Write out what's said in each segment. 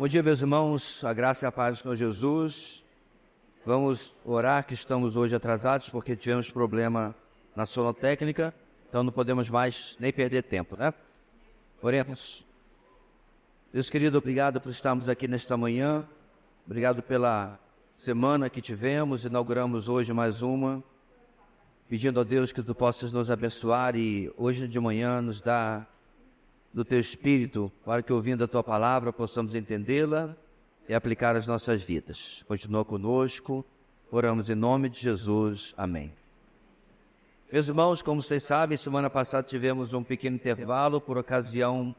Bom dia, meus irmãos, a graça e a paz do Senhor Jesus. Vamos orar, que estamos hoje atrasados porque tivemos problema na sonotécnica, então não podemos mais nem perder tempo, né? Oremos. Deus querido, obrigado por estarmos aqui nesta manhã, obrigado pela semana que tivemos, inauguramos hoje mais uma, pedindo a Deus que Tu possas nos abençoar e hoje de manhã nos dar do Teu Espírito, para que ouvindo a Tua palavra possamos entendê-la e aplicar às nossas vidas. Continua conosco, oramos em nome de Jesus, amém. Meus irmãos, como vocês sabem, semana passada tivemos um pequeno intervalo por ocasião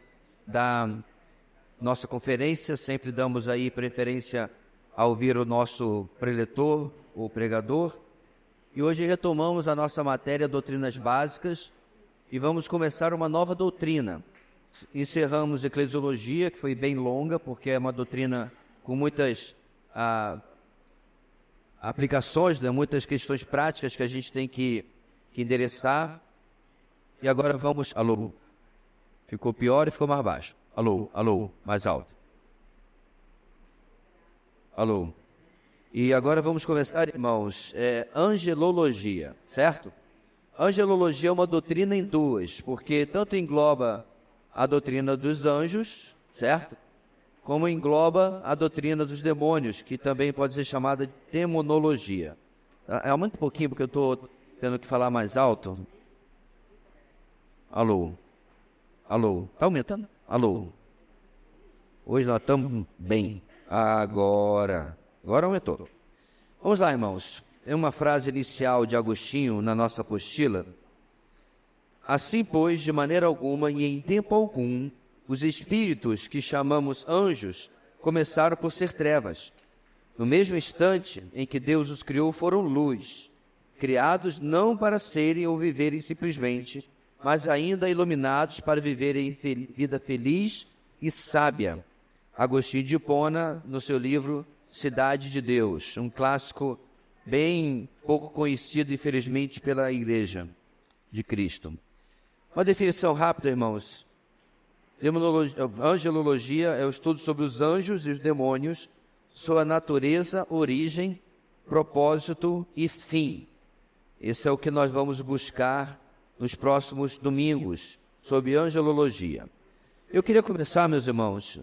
da nossa conferência, sempre damos aí preferência a ouvir o nosso preletor, o pregador, e hoje retomamos a nossa matéria Doutrinas Básicas e vamos começar uma nova doutrina. Encerramos Eclesiologia, que foi bem longa, porque é uma doutrina com muitas aplicações, né? Muitas questões práticas que a gente tem que endereçar. E agora vamos... Alô? Ficou pior e ficou mais baixo. Alô, alô, mais alto. Alô. E agora vamos começar, irmãos, angelologia, certo? Angelologia é uma doutrina em duas, porque tanto engloba a doutrina dos anjos, certo? Como engloba a doutrina dos demônios, que também pode ser chamada de demonologia. Aumenta um pouquinho, porque eu estou tendo que falar mais alto. Alô? Alô? Está aumentando? Alô? Hoje nós estamos bem. Agora aumentou. Vamos lá, irmãos. Tem uma frase inicial de Agostinho na nossa apostila. Assim, pois, de maneira alguma e em tempo algum, os espíritos que chamamos anjos começaram por ser trevas. No mesmo instante em que Deus os criou, foram luz, criados não para serem ou viverem simplesmente, mas ainda iluminados para viverem vida feliz e sábia. Agostinho de Hipona, no seu livro Cidade de Deus, um clássico bem pouco conhecido, infelizmente, pela Igreja de Cristo. Uma definição rápida, irmãos. Angelologia é o estudo sobre os anjos e os demônios, sua natureza, origem, propósito e fim. Esse é o que nós vamos buscar nos próximos domingos, sobre angelologia. Eu queria começar, meus irmãos,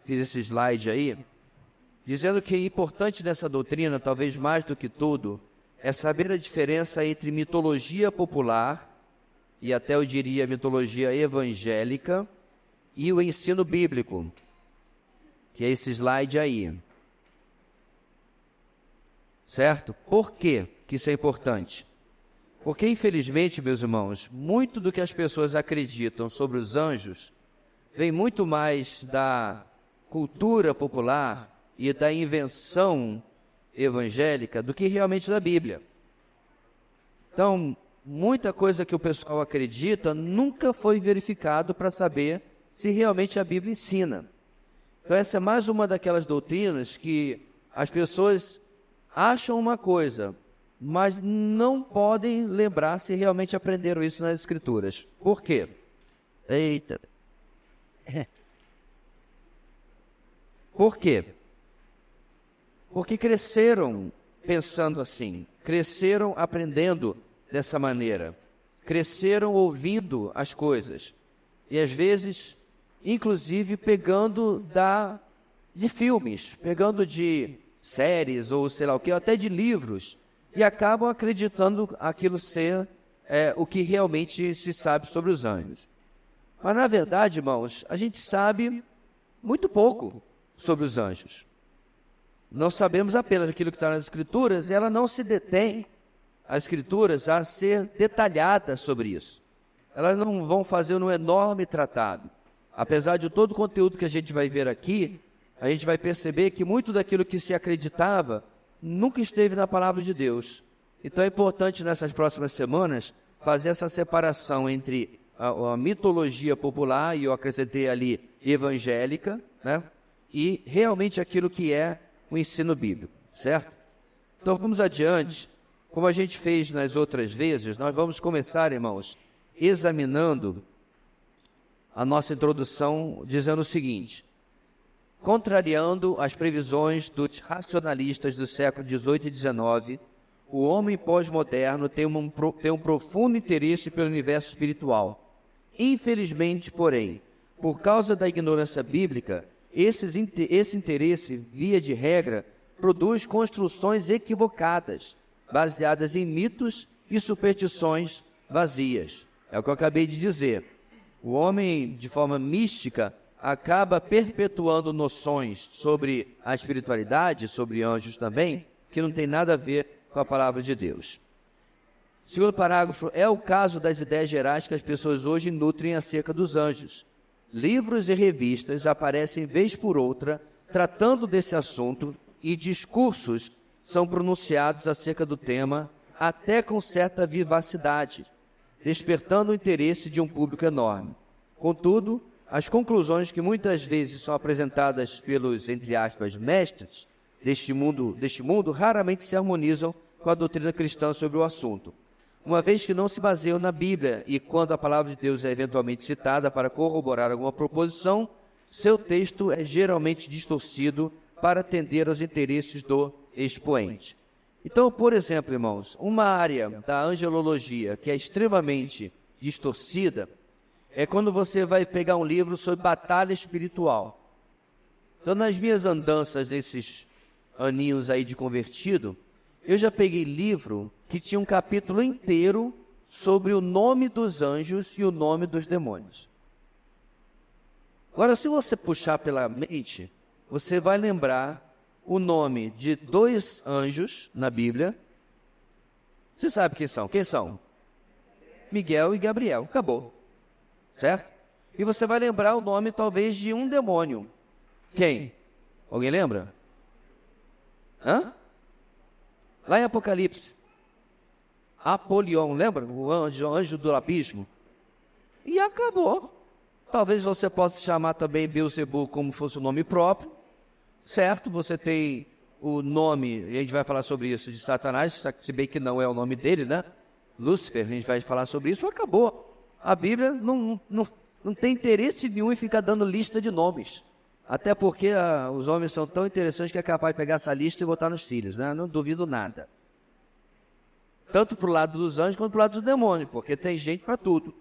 fiz esse slide aí, dizendo que é importante nessa doutrina, talvez mais do que tudo, é saber a diferença entre mitologia popular, e até eu diria mitologia evangélica, e o ensino bíblico, que é esse slide aí. Certo? Por quê que isso é importante? Porque, infelizmente, meus irmãos, muito do que as pessoas acreditam sobre os anjos vem muito mais da cultura popular e da invenção evangélica do que realmente da Bíblia. Então, muita coisa que o pessoal acredita nunca foi verificado para saber se realmente a Bíblia ensina. Então essa é mais uma daquelas doutrinas que as pessoas acham uma coisa, mas não podem lembrar se realmente aprenderam isso nas Escrituras. Por quê? Eita! Por quê? Porque cresceram pensando assim, cresceram aprendendo dessa maneira, cresceram ouvindo as coisas e às vezes, inclusive, pegando de filmes, pegando de séries ou sei lá o que, até de livros, e acabam acreditando aquilo ser o que realmente se sabe sobre os anjos. Mas na verdade, irmãos, a gente sabe muito pouco sobre os anjos. Nós sabemos apenas aquilo que está nas Escrituras e ela não se detém as Escrituras a ser detalhadas sobre isso. Elas não vão fazer um enorme tratado. Apesar de todo o conteúdo que a gente vai ver aqui, a gente vai perceber que muito daquilo que se acreditava nunca esteve na palavra de Deus. Então é importante nessas próximas semanas fazer essa separação entre a mitologia popular, e eu acrescentei ali evangélica, né? E realmente aquilo que é o ensino bíblico, certo? Então vamos adiante. Como a gente fez nas outras vezes, nós vamos começar, irmãos, examinando a nossa introdução, dizendo o seguinte: Contrariando as previsões dos racionalistas do século XVIII e XIX, o homem pós-moderno tem um profundo interesse pelo universo espiritual. Infelizmente, porém, por causa da ignorância bíblica, esse interesse, via de regra, produz construções equivocadas, baseadas em mitos e superstições vazias. É o que eu acabei de dizer. O homem, de forma mística, acaba perpetuando noções sobre a espiritualidade, sobre anjos também, que não tem nada a ver com a palavra de Deus. Segundo parágrafo, é o caso das ideias gerais que as pessoas hoje nutrem acerca dos anjos. Livros e revistas aparecem vez por outra tratando desse assunto e discursos são pronunciados acerca do tema até com certa vivacidade, despertando o interesse de um público enorme. Contudo, as conclusões que muitas vezes são apresentadas pelos, entre aspas, mestres deste mundo raramente se harmonizam com a doutrina cristã sobre o assunto, uma vez que não se baseiam na Bíblia e quando a palavra de Deus é eventualmente citada para corroborar alguma proposição, seu texto é geralmente distorcido para atender aos interesses do expoente. Então, por exemplo, irmãos, uma área da angelologia que é extremamente distorcida é quando você vai pegar um livro sobre batalha espiritual. Então, nas minhas andanças nesses aninhos aí de convertido, eu já peguei livro que tinha um capítulo inteiro sobre o nome dos anjos e o nome dos demônios. Agora, se você puxar pela mente, você vai lembrar o nome de 2 anjos na Bíblia. Você sabe quem são? Quem são? Miguel e Gabriel. Acabou. Certo? E você vai lembrar o nome, talvez, de um demônio. Quem? Alguém lembra? Hã? Lá em Apocalipse. Apolion, lembra? O anjo do abismo. E acabou. Talvez você possa chamar também Beelzebul como fosse o nome próprio. Certo? Você tem o nome, e a gente vai falar sobre isso, de Satanás, se bem que não é o nome dele, né? Lúcifer, a gente vai falar sobre isso, acabou. A Bíblia não tem interesse nenhum em ficar dando lista de nomes. Até porque os homens são tão interessantes que é capaz de pegar essa lista e botar nos filhos, né? Não duvido nada. Tanto para o lado dos anjos quanto para o lado dos demônios, porque tem gente para tudo.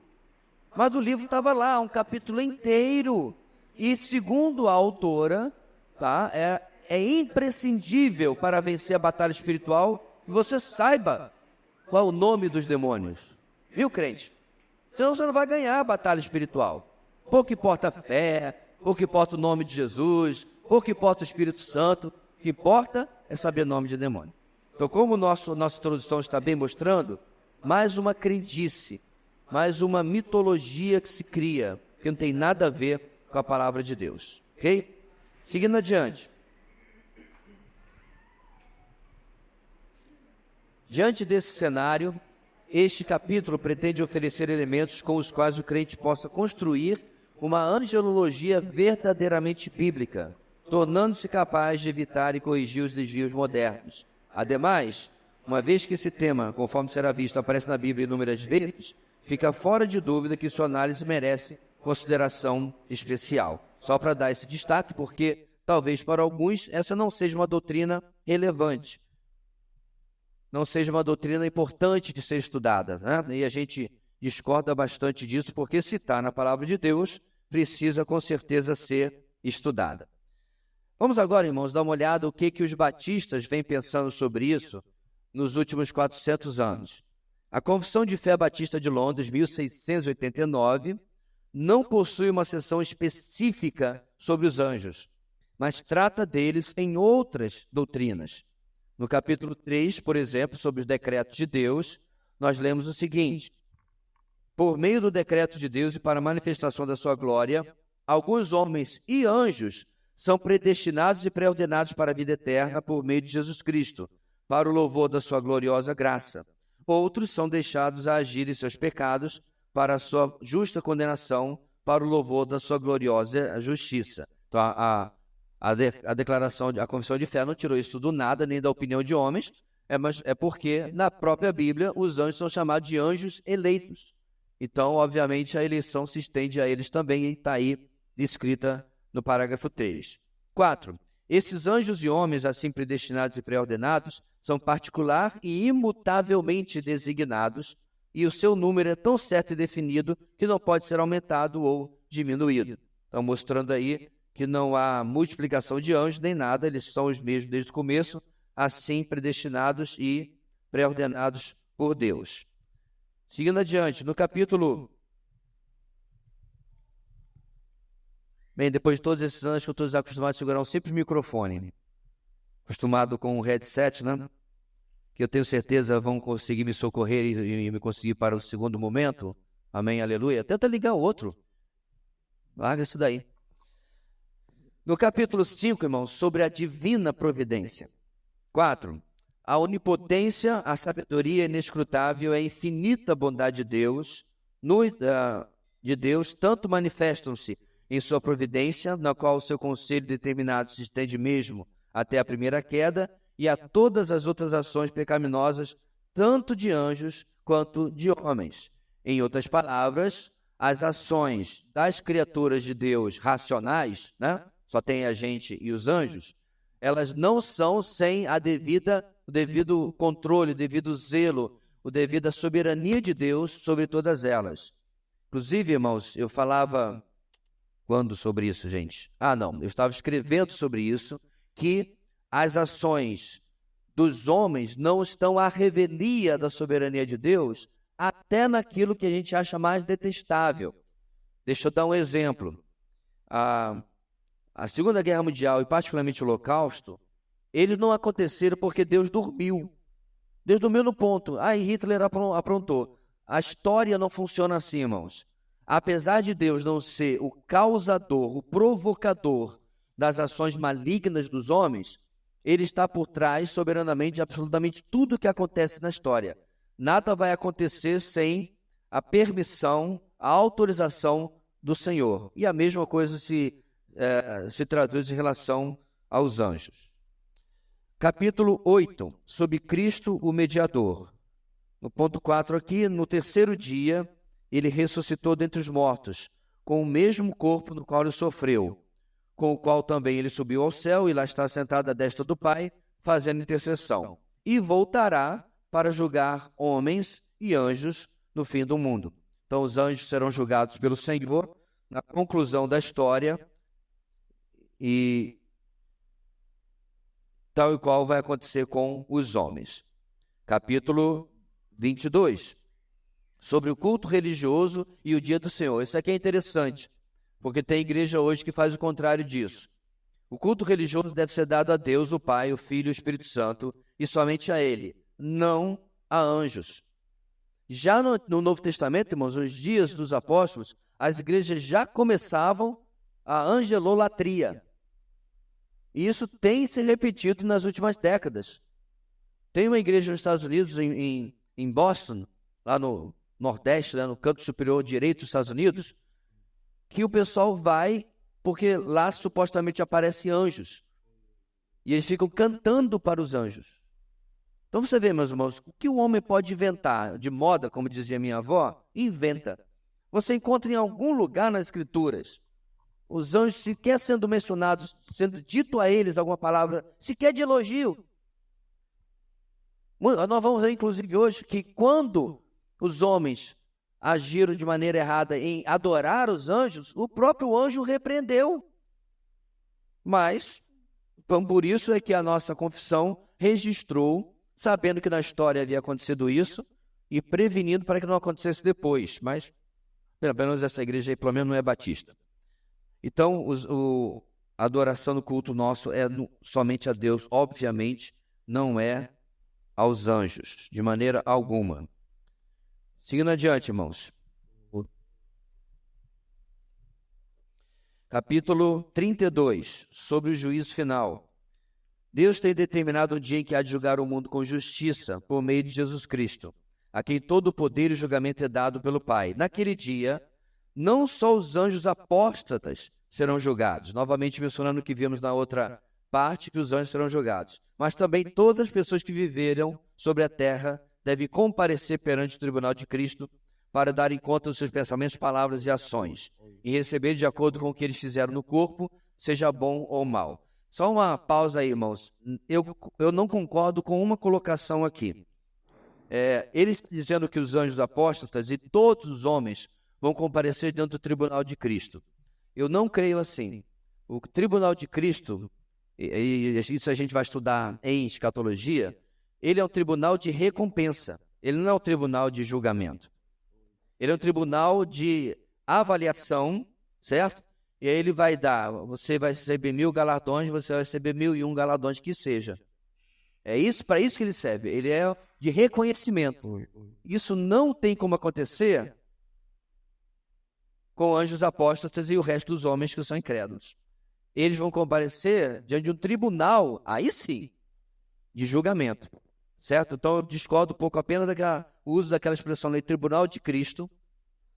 Mas o livro estava lá, um capítulo inteiro. E segundo a autora, tá, é imprescindível para vencer a batalha espiritual que você saiba qual é o nome dos demônios. Viu, crente? Senão você não vai ganhar a batalha espiritual. Pouco importa a fé, pouco importa o nome de Jesus, pouco importa o Espírito Santo, o que importa é saber o nome de demônio. Então, como nossa introdução está bem mostrando, mais uma crendice, mais uma mitologia que se cria, que não tem nada a ver com a palavra de Deus. Ok? Seguindo adiante. Diante desse cenário, este capítulo pretende oferecer elementos com os quais o crente possa construir uma angelologia verdadeiramente bíblica, tornando-se capaz de evitar e corrigir os desvios modernos. Ademais, uma vez que esse tema, conforme será visto, aparece na Bíblia inúmeras vezes, fica fora de dúvida que sua análise merece consideração especial. Só para dar esse destaque, porque talvez para alguns essa não seja uma doutrina relevante, não seja uma doutrina importante de ser estudada, né? E a gente discorda bastante disso, porque se está na palavra de Deus, precisa com certeza ser estudada. Vamos agora, irmãos, dar uma olhada o que os batistas vêm pensando sobre isso nos últimos 400 anos. A Confissão de Fé Batista de Londres, 1689, não possui uma seção específica sobre os anjos, mas trata deles em outras doutrinas. No capítulo 3, por exemplo, sobre os decretos de Deus, nós lemos o seguinte: por meio do decreto de Deus e para a manifestação da sua glória, alguns homens e anjos são predestinados e pré-ordenados para a vida eterna por meio de Jesus Cristo, para o louvor da sua gloriosa graça. Outros são deixados a agir em seus pecados para a sua justa condenação, para o louvor da sua gloriosa justiça. Então, a declaração, a confissão de fé não tirou isso do nada, nem da opinião de homens, mas é porque na própria Bíblia os anjos são chamados de anjos eleitos. Então, obviamente, a eleição se estende a eles também e está aí descrita no parágrafo 3. 4. Esses anjos e homens, assim predestinados e pré-ordenados, são particular e imutavelmente designados, e o seu número é tão certo e definido que não pode ser aumentado ou diminuído. Então, mostrando aí que não há multiplicação de anjos nem nada, eles são os mesmos desde o começo, assim predestinados e pré-ordenados por Deus. Seguindo adiante, no capítulo... Bem, depois de todos esses anos que eu estou desacostumado a segurar um simples microfone, acostumado com um headset, né? Que eu tenho certeza vão conseguir me socorrer e me conseguir para o segundo momento. Amém, aleluia. Tenta ligar o outro. Larga isso daí. No capítulo 5, irmãos, sobre a divina providência. 4. A onipotência, a sabedoria inescrutável e a infinita bondade de Deus, tanto manifestam-se em sua providência, na qual o seu conselho determinado se estende mesmo até a primeira queda, e a todas as outras ações pecaminosas, tanto de anjos quanto de homens. Em outras palavras, as ações das criaturas de Deus racionais, né? Só tem a gente e os anjos, elas não são sem o devido controle, o devido zelo, a devida soberania de Deus sobre todas elas. Inclusive, irmãos, eu falava... Quando sobre isso, gente? Eu estava escrevendo sobre isso, que as ações dos homens não estão à revelia da soberania de Deus, até naquilo que a gente acha mais detestável. Deixa eu dar um exemplo. A Segunda Guerra Mundial, e particularmente o Holocausto, eles não aconteceram porque Deus dormiu. Deus dormiu no ponto. Hitler aprontou. A história não funciona assim, irmãos. Apesar de Deus não ser o causador, o provocador das ações malignas dos homens, Ele está por trás, soberanamente, de absolutamente tudo que acontece na história. Nada vai acontecer sem a permissão, a autorização do Senhor. E a mesma coisa se traduz em relação aos anjos. Capítulo 8, sobre Cristo, o mediador. No ponto 4 aqui, no terceiro dia... Ele ressuscitou dentre os mortos, com o mesmo corpo no qual ele sofreu, com o qual também ele subiu ao céu e lá está sentado à destra do Pai, fazendo intercessão. E voltará para julgar homens e anjos no fim do mundo. Então, os anjos serão julgados pelo Senhor na conclusão da história, e tal e qual vai acontecer com os homens. Capítulo 22. Sobre o culto religioso e o dia do Senhor. Isso aqui é interessante, porque tem igreja hoje que faz o contrário disso. O culto religioso deve ser dado a Deus, o Pai, o Filho e o Espírito Santo, e somente a Ele, não a anjos. Já no Novo Testamento, irmãos, nos dias dos apóstolos, as igrejas já começavam a angelolatria. E isso tem se repetido nas últimas décadas. Tem uma igreja nos Estados Unidos, em Boston, lá no Nordeste, no canto superior direito dos Estados Unidos, que o pessoal vai porque lá supostamente aparecem anjos. E eles ficam cantando para os anjos. Então você vê, meus irmãos, o que o homem pode inventar de moda, como dizia minha avó, inventa. Você encontra em algum lugar nas Escrituras os anjos sequer sendo mencionados, sendo dito a eles alguma palavra, sequer de elogio. Nós vamos ver, inclusive, hoje, que quando os homens agiram de maneira errada em adorar os anjos, o próprio anjo repreendeu. Mas, por isso é que a nossa confissão registrou, sabendo que na história havia acontecido isso, e prevenindo para que não acontecesse depois. Mas, pelo menos essa igreja aí, pelo menos não é batista. Então, a adoração no culto nosso é somente a Deus, obviamente, não é aos anjos, de maneira alguma. Seguindo adiante, irmãos. Capítulo 32, sobre o juízo final. Deus tem determinado um dia em que há de julgar o mundo com justiça, por meio de Jesus Cristo, a quem todo o poder e julgamento é dado pelo Pai. Naquele dia, não só os anjos apóstatas serão julgados, novamente mencionando o que vimos na outra parte, que os anjos serão julgados, mas também todas as pessoas que viveram sobre a terra devem comparecer perante o tribunal de Cristo para darem conta dos seus pensamentos, palavras e ações, e receber de acordo com o que eles fizeram no corpo, seja bom ou mal. Só uma pausa aí, irmãos. Eu não concordo com uma colocação aqui. Ele está dizendo que os anjos apóstatas e todos os homens vão comparecer diante do tribunal de Cristo. Eu não creio assim. O tribunal de Cristo, e isso a gente vai estudar em escatologia, ele é um tribunal de recompensa. Ele não é um tribunal de julgamento. Ele é um tribunal de avaliação, certo? E aí ele vai dar, você vai receber 1000 galardões, você vai receber 1001 galardões, que seja. É isso, para isso que ele serve. Ele é de reconhecimento. Isso não tem como acontecer com anjos apóstatas e o resto dos homens que são incrédulos. Eles vão comparecer diante de um tribunal, aí sim, de julgamento. Certo? Então eu discordo um pouco apenas do uso daquela expressão de tribunal de Cristo,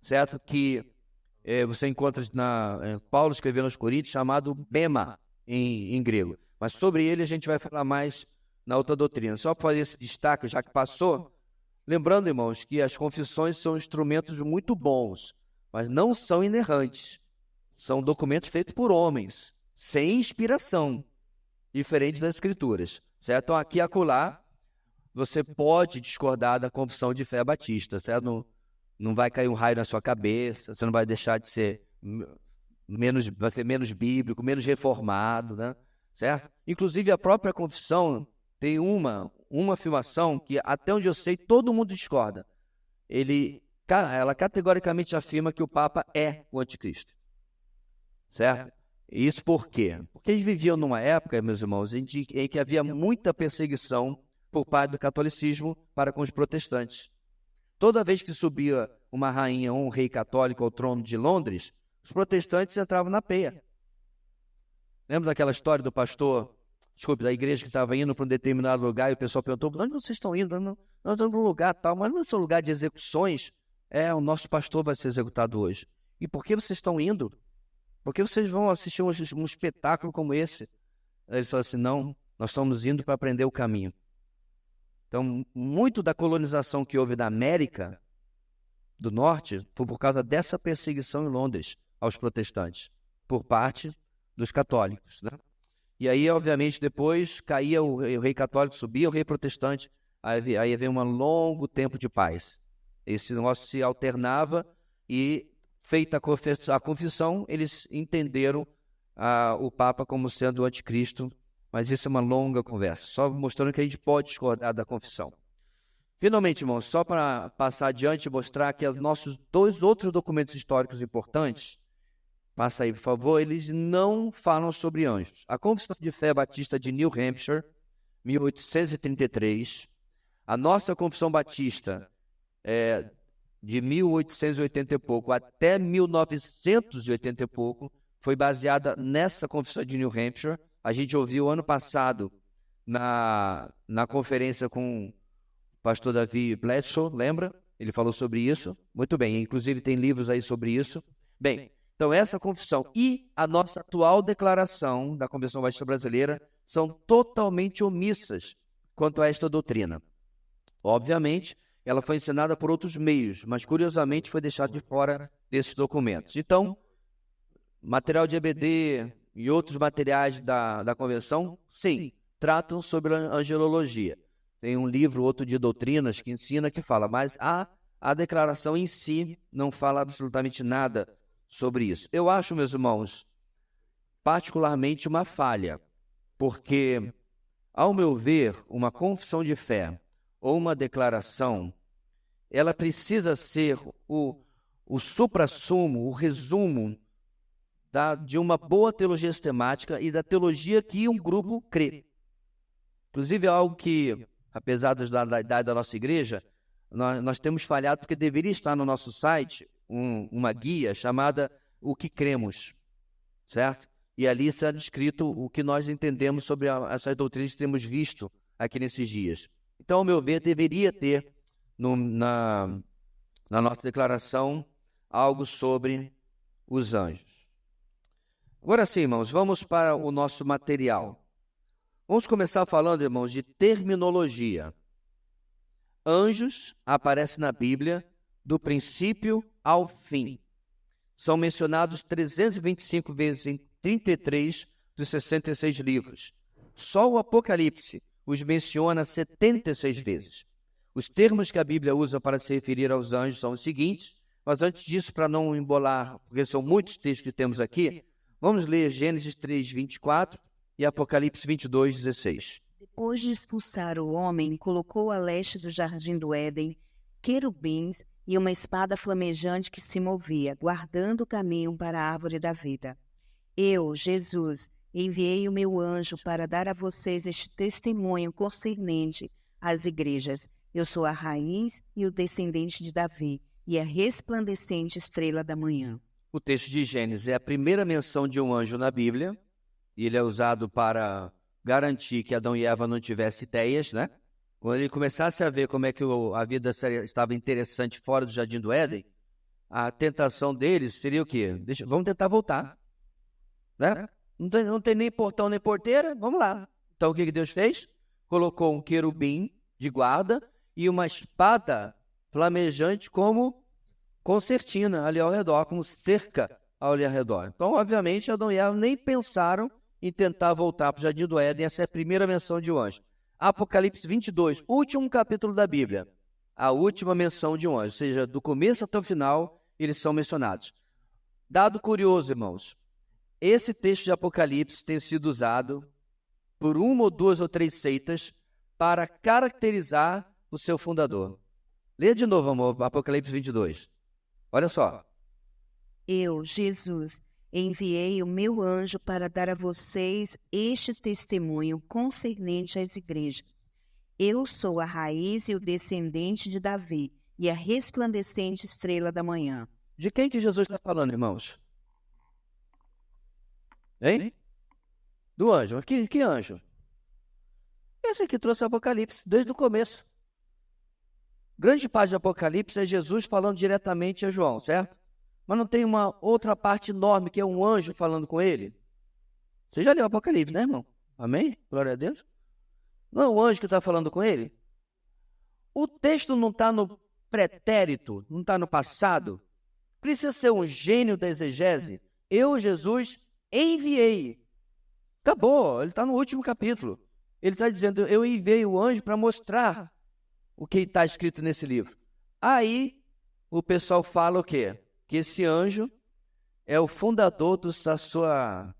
certo? Que você encontra Paulo escrevendo aos Coríntios, chamado bema em grego. Mas sobre ele a gente vai falar mais na outra doutrina. Só para fazer esse destaque, já que passou, lembrando, irmãos, que as confissões são instrumentos muito bons, mas não são inerrantes. São documentos feitos por homens, sem inspiração, diferente das Escrituras. Certo? Então aqui e acolá, você pode discordar da confissão de fé batista, certo? Não vai cair um raio na sua cabeça, você não vai deixar de ser vai ser menos bíblico, menos reformado, né? Certo? Inclusive a própria confissão tem uma afirmação que, até onde eu sei, todo mundo discorda. Ela categoricamente afirma que o Papa é o anticristo. Certo? Isso por quê? Porque eles viviam numa época, meus irmãos, em que havia muita perseguição por parte do catolicismo para com os protestantes. Toda vez que subia uma rainha ou um rei católico ao trono de Londres, os protestantes entravam na peia. Lembra daquela história do pastor, da igreja que estava indo para um determinado lugar e o pessoal perguntou: onde vocês estão indo? Nós estamos para um lugar tal, mas não é um lugar de execuções. O nosso pastor vai ser executado hoje. E por que vocês estão indo? Por que vocês vão assistir um espetáculo como esse? Aí eles falaram assim: não, nós estamos indo para aprender o caminho. Então, muito da colonização que houve na América do Norte foi por causa dessa perseguição em Londres aos protestantes, por parte dos católicos, né? E aí, obviamente, depois caía o rei católico, subia o rei protestante, aí havia um longo tempo de paz. Esse negócio se alternava e, feita a confissão, eles entenderam o Papa como sendo o anticristo. Mas isso é uma longa conversa, só mostrando que a gente pode discordar da confissão. Finalmente, irmãos, só para passar adiante e mostrar que os nossos 2 outros documentos históricos importantes, passa aí, por favor, eles não falam sobre anjos. A Confissão de Fé Batista de New Hampshire, 1833, a nossa Confissão Batista de 1880 e pouco até 1980 e pouco, foi baseada nessa Confissão de New Hampshire. A gente ouviu ano passado na conferência com o pastor Davi Bledsoe, lembra? Ele falou sobre isso. Muito bem, inclusive tem livros aí sobre isso. Bem, então essa confissão e a nossa atual declaração da Convenção Batista Brasileira são totalmente omissas quanto a esta doutrina. Obviamente, ela foi ensinada por outros meios, mas curiosamente foi deixada de fora desses documentos. Então, material de EBD e outros materiais da convenção, sim, tratam sobre a angelologia. Tem um livro, outro de doutrinas, que ensina, que fala, mas a declaração em si não fala absolutamente nada sobre isso. Eu acho, meus irmãos, particularmente uma falha, porque, ao meu ver, uma confissão de fé ou uma declaração, ela precisa ser o suprassumo, o resumo de uma boa teologia sistemática e da teologia que um grupo crê. Inclusive, é algo que, apesar da idade da nossa igreja, nós temos falhado, porque deveria estar no nosso site uma guia chamada O que Cremos, certo? E ali está descrito o que nós entendemos sobre essas doutrinas que temos visto aqui nesses dias. Então, ao meu ver, deveria ter na nossa declaração algo sobre os anjos. Agora sim, irmãos, vamos para o nosso material. Vamos começar falando, irmãos, de terminologia. Anjos aparecem na Bíblia do princípio ao fim. São mencionados 325 vezes em 33 dos 66 livros. Só o Apocalipse os menciona 76 vezes. Os termos que a Bíblia usa para se referir aos anjos são os seguintes, mas antes disso, para não embolar, porque são muitos textos que temos aqui, vamos ler Gênesis 3, 24 e Apocalipse 22, 16. Depois de expulsar o homem, colocou a leste do jardim do Éden querubins e uma espada flamejante que se movia, guardando o caminho para a árvore da vida. Eu, Jesus, enviei o meu anjo para dar a vocês este testemunho concernente às igrejas. Eu sou a raiz e o descendente de Davi, e a resplandecente estrela da manhã. O texto de Gênesis é a primeira menção de um anjo na Bíblia, e ele é usado para garantir que Adão e Eva não tivessem ideias, né? Quando ele começasse a ver como é que a vida estava interessante fora do Jardim do Éden, a tentação deles seria o quê? Vamos tentar voltar, né? Não tem nem portão nem porteira, vamos lá. Então o que Deus fez? Colocou um querubim de guarda e uma espada flamejante como concertina ali ao redor, como cerca ali ao redor. Então, obviamente, Adão e Eva nem pensaram em tentar voltar para o Jardim do Éden. Essa é a primeira menção de um anjo. Apocalipse 22, último capítulo da Bíblia. A última menção de um anjo, ou seja, do começo até o final, eles são mencionados. Dado curioso, irmãos, esse texto de Apocalipse tem sido usado por uma ou duas ou três seitas para caracterizar o seu fundador. Lê de novo, amor, Apocalipse 22. Olha só. Eu, Jesus, enviei o meu anjo para dar a vocês este testemunho concernente às igrejas. Eu sou a raiz e o descendente de Davi, e a resplandecente estrela da manhã. De quem que Jesus está falando, irmãos? Hein? Do anjo. Que anjo? Esse que trouxe o Apocalipse, desde o começo. Grande parte do Apocalipse é Jesus falando diretamente a João, certo? Mas não tem uma outra parte enorme, que é um anjo falando com ele? Você já leu o Apocalipse, né, irmão? Amém? Glória a Deus. Não é o anjo que está falando com ele? O texto não está no pretérito, não está no passado. Precisa ser um gênio da exegese. Eu, Jesus, enviei. Acabou, ele está no último capítulo. Ele está dizendo, eu enviei o anjo para mostrar o que está escrito nesse livro. Aí, o pessoal fala o quê? Que esse anjo é o fundador da sua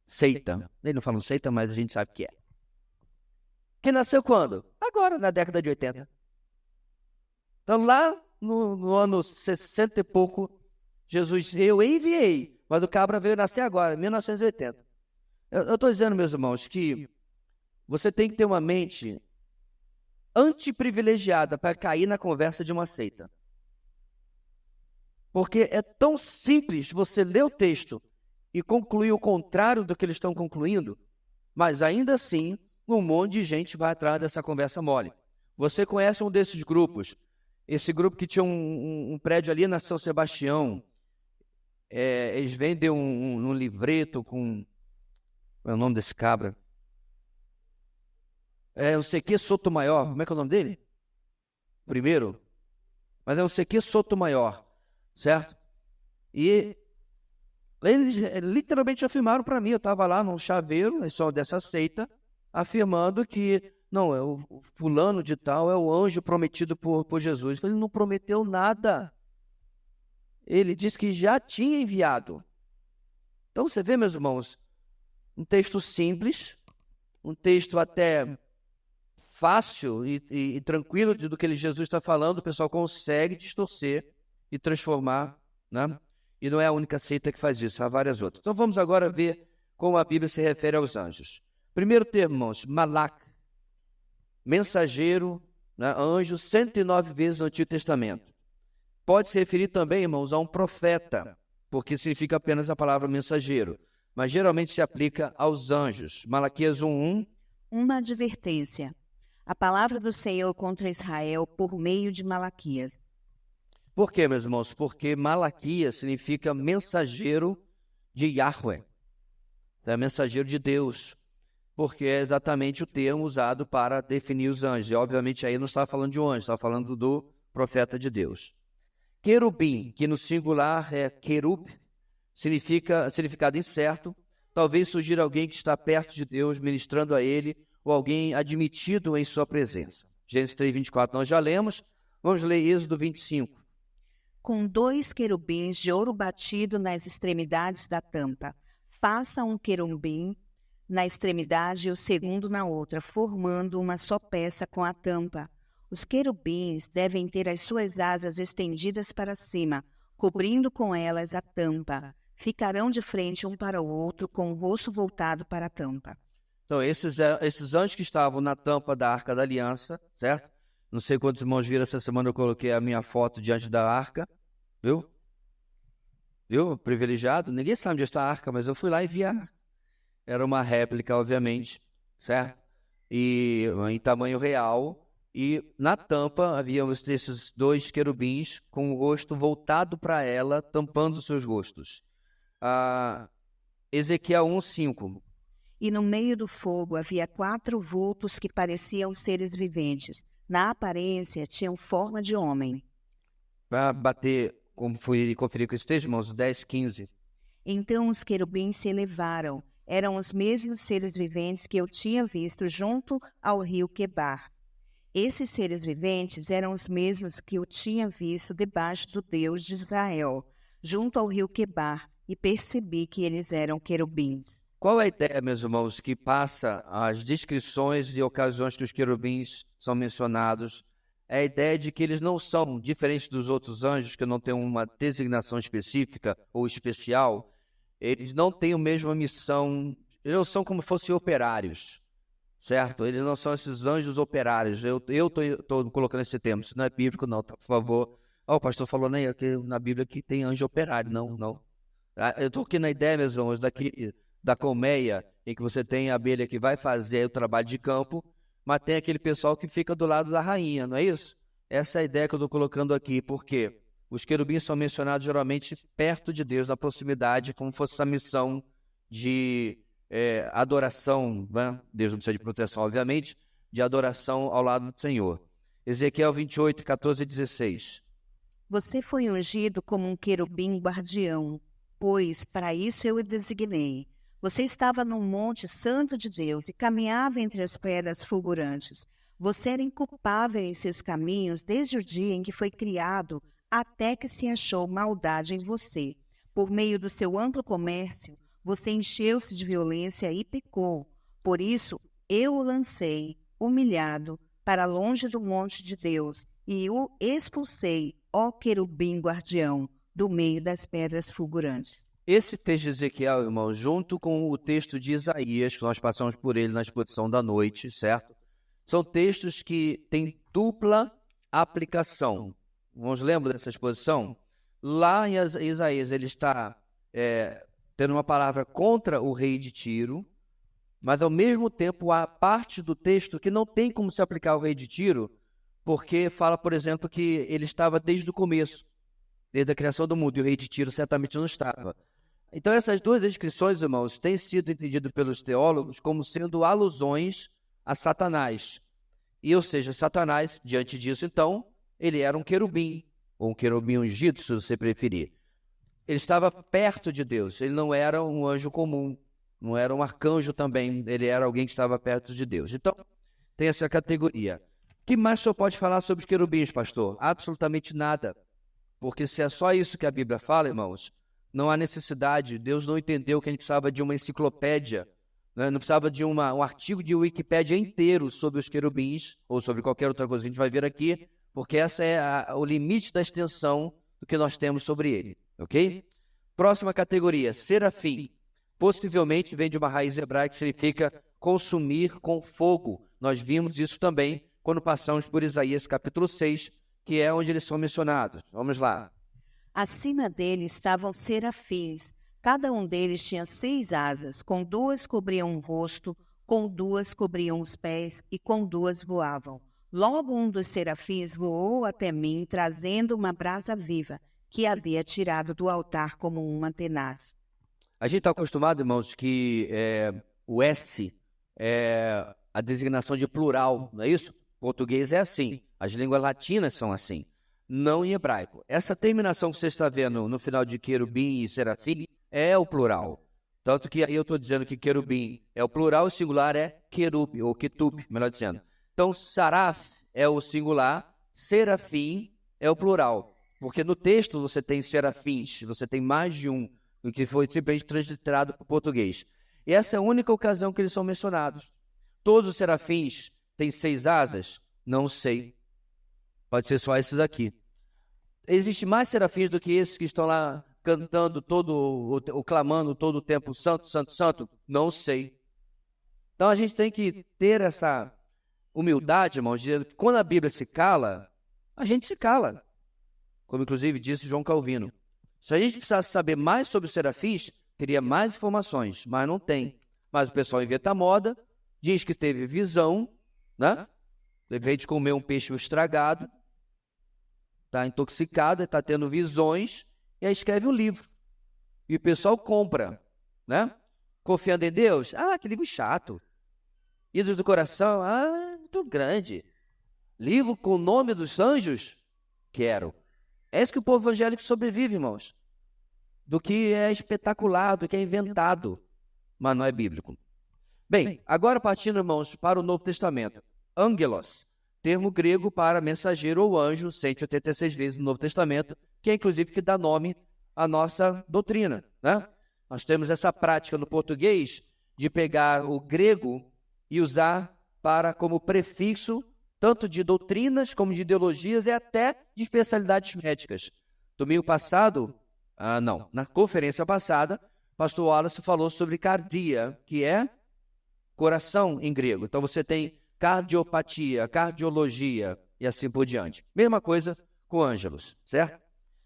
seita. Ele não fala seita, mas a gente sabe que é. Que nasceu quando? Agora, na década de 80. Então, lá no ano 60 e pouco, Jesus, eu enviei, mas o cabra veio nascer agora, em 1980. Eu estou dizendo, meus irmãos, que você tem que ter uma mente antiprivilegiada para cair na conversa de uma seita. Porque é tão simples você ler o texto e concluir o contrário do que eles estão concluindo, mas ainda assim, um monte de gente vai atrás dessa conversa mole. Você conhece um desses grupos? Esse grupo que tinha um prédio ali na São Sebastião. Eles vendem um livreto com... Qual é o nome desse cabra? O CQ Sotomayor. Como é que é o nome dele? Primeiro. Mas é o CQ Sotomayor, certo? E eles literalmente afirmaram para mim, eu estava lá num chaveiro, eles são dessa seita, afirmando que, não, o fulano de tal é o anjo prometido por Jesus. Ele não prometeu nada. Ele disse que já tinha enviado. Então você vê, meus irmãos, um texto simples, um texto até fácil e tranquilo do que Jesus está falando, o pessoal consegue distorcer e transformar, né? E não é a única seita que faz isso, há várias outras. Então vamos agora ver como a Bíblia se refere aos anjos. Primeiro termo, irmãos, malak, mensageiro, né? Anjo, 109 vezes no Antigo Testamento. Pode se referir também, irmãos, a um profeta, porque significa apenas a palavra mensageiro, mas geralmente se aplica aos anjos. Malaquias 1:1. Uma advertência. A palavra do Senhor contra Israel por meio de Malaquias. Por quê, meus irmãos? Porque Malaquias significa mensageiro de Yahweh, é mensageiro de Deus, porque é exatamente o termo usado para definir os anjos. E, obviamente, aí não está falando de um anjo, está falando do profeta de Deus. Querubim, que no singular é querub, significado incerto, talvez surgir alguém que está perto de Deus, ministrando a ele, ou alguém admitido em sua presença. Gênesis 3, 24 nós já lemos, vamos ler Êxodo 25. Com 2 querubins de ouro batido nas extremidades da tampa. Faça um querubim na extremidade e o segundo na outra, formando uma só peça com a tampa. Os querubins devem ter as suas asas estendidas para cima, cobrindo com elas a tampa. Ficarão de frente um para o outro, com o rosto voltado para a tampa. Então, esses anjos que estavam na tampa da Arca da Aliança, certo? Não sei quantos irmãos viram essa semana, eu coloquei a minha foto diante da arca, viu? Viu? Privilegiado. Ninguém sabe onde está a arca, mas eu fui lá e vi a arca. Era uma réplica, obviamente, certo? E em tamanho real. E na tampa havia esses 2 querubins com o rosto voltado para ela, tampando seus rostos. Ezequiel 1:5. E no meio do fogo havia 4 vultos que pareciam seres viventes. Na aparência, tinham forma de homem. Para bater, como fui conferir com esse texto, irmãos, 10:15. Então os querubins se elevaram. Eram os mesmos seres viventes que eu tinha visto junto ao rio Quebar. Esses seres viventes eram os mesmos que eu tinha visto debaixo do Deus de Israel, junto ao rio Quebar, e percebi que eles eram querubins. Qual é a ideia, meus irmãos, que passa as descrições e ocasiões que os querubins são mencionados? É a ideia de que eles não são diferentes dos outros anjos, que não têm uma designação específica ou especial. Eles não têm a mesma missão, eles não são como se fossem operários, certo? Eles não são esses anjos operários. Eu estou colocando esse termo, isso não é bíblico não, tá? Por favor. O pastor falou na Bíblia que tem anjo operário. Não. Eu estou aqui na ideia, meus irmãos, da colmeia, em que você tem a abelha que vai fazer o trabalho de campo, mas tem aquele pessoal que fica do lado da rainha, não é isso? Essa é a ideia que eu estou colocando aqui, porque os querubins são mencionados geralmente perto de Deus, na proximidade, como fosse essa missão de adoração, né? Deus não precisa de proteção, obviamente, de adoração ao lado do Senhor. Ezequiel 28, 14 e 16. Você foi ungido como um querubim guardião, pois para isso eu o designei. Você estava no monte santo de Deus e caminhava entre as pedras fulgurantes. Você era inculpável em seus caminhos desde o dia em que foi criado, até que se achou maldade em você. Por meio do seu amplo comércio, você encheu-se de violência e pecou. Por isso, eu o lancei, humilhado, para longe do monte de Deus, e o expulsei, ó querubim guardião, do meio das pedras fulgurantes. Esse texto de Ezequiel, irmão, junto com o texto de Isaías, que nós passamos por ele na exposição da noite, certo? São textos que têm dupla aplicação. Vamos lembrar dessa exposição? Lá em Isaías ele está tendo uma palavra contra o rei de Tiro, mas ao mesmo tempo há parte do texto que não tem como se aplicar ao rei de Tiro, porque fala, por exemplo, que ele estava desde o começo, desde a criação do mundo, e o rei de Tiro certamente não estava. Então essas 2 descrições, irmãos, têm sido entendidas pelos teólogos como sendo alusões a Satanás. E, ou seja, Satanás, diante disso, então, ele era um querubim, ou um querubim ungido, se você preferir. Ele estava perto de Deus, ele não era um anjo comum, não era um arcanjo também, ele era alguém que estava perto de Deus. Então, tem essa categoria. O que mais o senhor pode falar sobre os querubins, pastor? Absolutamente nada. Porque se é só isso que a Bíblia fala, irmãos, não há necessidade. Deus não entendeu que a gente precisava de uma enciclopédia, né? Não precisava de um artigo de Wikipédia inteiro sobre os querubins, ou sobre qualquer outra coisa que a gente vai ver aqui, porque essa é o limite da extensão do que nós temos sobre ele, ok? Próxima categoria, serafim. Possivelmente vem de uma raiz hebraica que significa consumir com fogo. Nós vimos isso também quando passamos por Isaías capítulo 6, que é onde eles são mencionados. Vamos lá. Acima dele estavam serafins. Cada um deles tinha 6 asas, com 2 cobriam o rosto, com 2 cobriam os pés e com 2 voavam. Logo um dos serafins voou até mim, trazendo uma brasa viva, que havia tirado do altar como uma tenaz. A gente está acostumado, irmãos, que o S é a designação de plural, não é isso? Português é assim, as línguas latinas são assim, não em hebraico. Essa terminação que você está vendo no final de querubim e serafim é o plural. Tanto que aí eu estou dizendo que querubim é o plural, o singular é querub, ou ketub, melhor dizendo. Então, saraf é o singular, serafim é o plural. Porque no texto você tem serafins, você tem mais de um, o que foi simplesmente transliterado para o português. E essa é a única ocasião que eles são mencionados. Todos os serafins têm 6 asas? Não sei. Pode ser só esses aqui. Existem mais serafins do que esses que estão lá cantando clamando todo o tempo, santo, santo, santo? Não sei. Então a gente tem que ter essa humildade, irmãos, dizendo que quando a Bíblia se cala, a gente se cala. Como inclusive disse João Calvino. Se a gente precisasse saber mais sobre os serafins, teria mais informações, mas não tem. Mas o pessoal inventa moda, diz que teve visão, né? Veio de comer um peixe estragado, está intoxicado, está tendo visões, e aí escreve um livro. E o pessoal compra, né? Confiando em Deus? Ah, que livro chato. Ídolos do coração? Ah, muito grande. Livro com o nome dos anjos? Quero. É isso que o povo evangélico sobrevive, irmãos. Do que é espetacular, do que é inventado, mas não é bíblico. Bem, agora partindo, irmãos, para o Novo Testamento. Angelos, termo grego para mensageiro ou anjo, 186 vezes no Novo Testamento, que é inclusive que dá nome à nossa doutrina, né? Nós temos essa prática no português de pegar o grego e usar como prefixo tanto de doutrinas como de ideologias e até de especialidades médicas. Domingo passado, na conferência passada, pastor Wallace falou sobre cardia, que é coração em grego. Então você tem cardiopatia, cardiologia e assim por diante. Mesma coisa com ângelos, certo?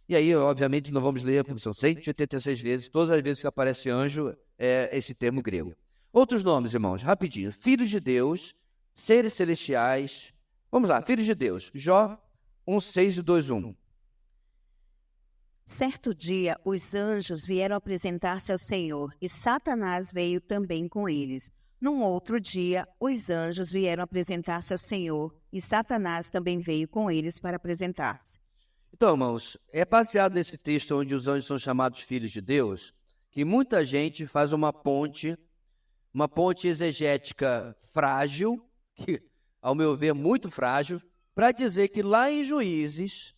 E aí, obviamente, não vamos ler, porque são 186 vezes, todas as vezes que aparece anjo, é esse termo grego. Outros nomes, irmãos, rapidinho. Filhos de Deus, seres celestiais. Vamos lá, filhos de Deus. Jó 1:6 e 2:1. Certo dia, os anjos vieram apresentar-se ao Senhor, e Satanás veio também com eles. Num outro dia, os anjos vieram apresentar-se ao Senhor, e Satanás também veio com eles para apresentar-se. Então, irmãos, é baseado nesse texto onde os anjos são chamados filhos de Deus, que muita gente faz uma ponte exegética frágil, que, ao meu ver, muito frágil, para dizer que lá em Juízes,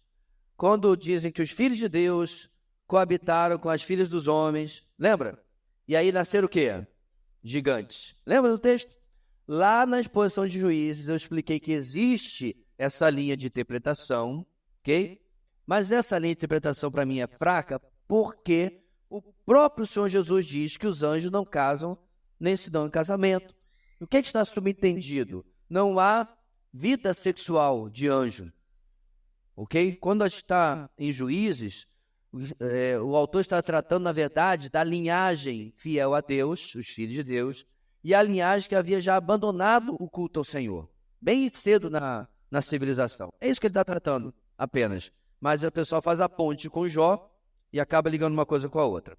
quando dizem que os filhos de Deus coabitaram com as filhas dos homens, lembra? E aí nasceram o quê? Gigantes. Lembra do texto? Lá na exposição de Juízes, eu expliquei que existe essa linha de interpretação, ok? Mas essa linha de interpretação para mim é fraca porque o próprio Senhor Jesus diz que os anjos não casam nem se dão em casamento. O que está subentendido? Não há vida sexual de anjo. Ok? Quando a gente está em Juízes, o autor está tratando, na verdade, da linhagem fiel a Deus, os filhos de Deus, e a linhagem que havia já abandonado o culto ao Senhor, bem cedo na civilização. É isso que ele está tratando apenas. Mas o pessoal faz a ponte com Jó e acaba ligando uma coisa com a outra.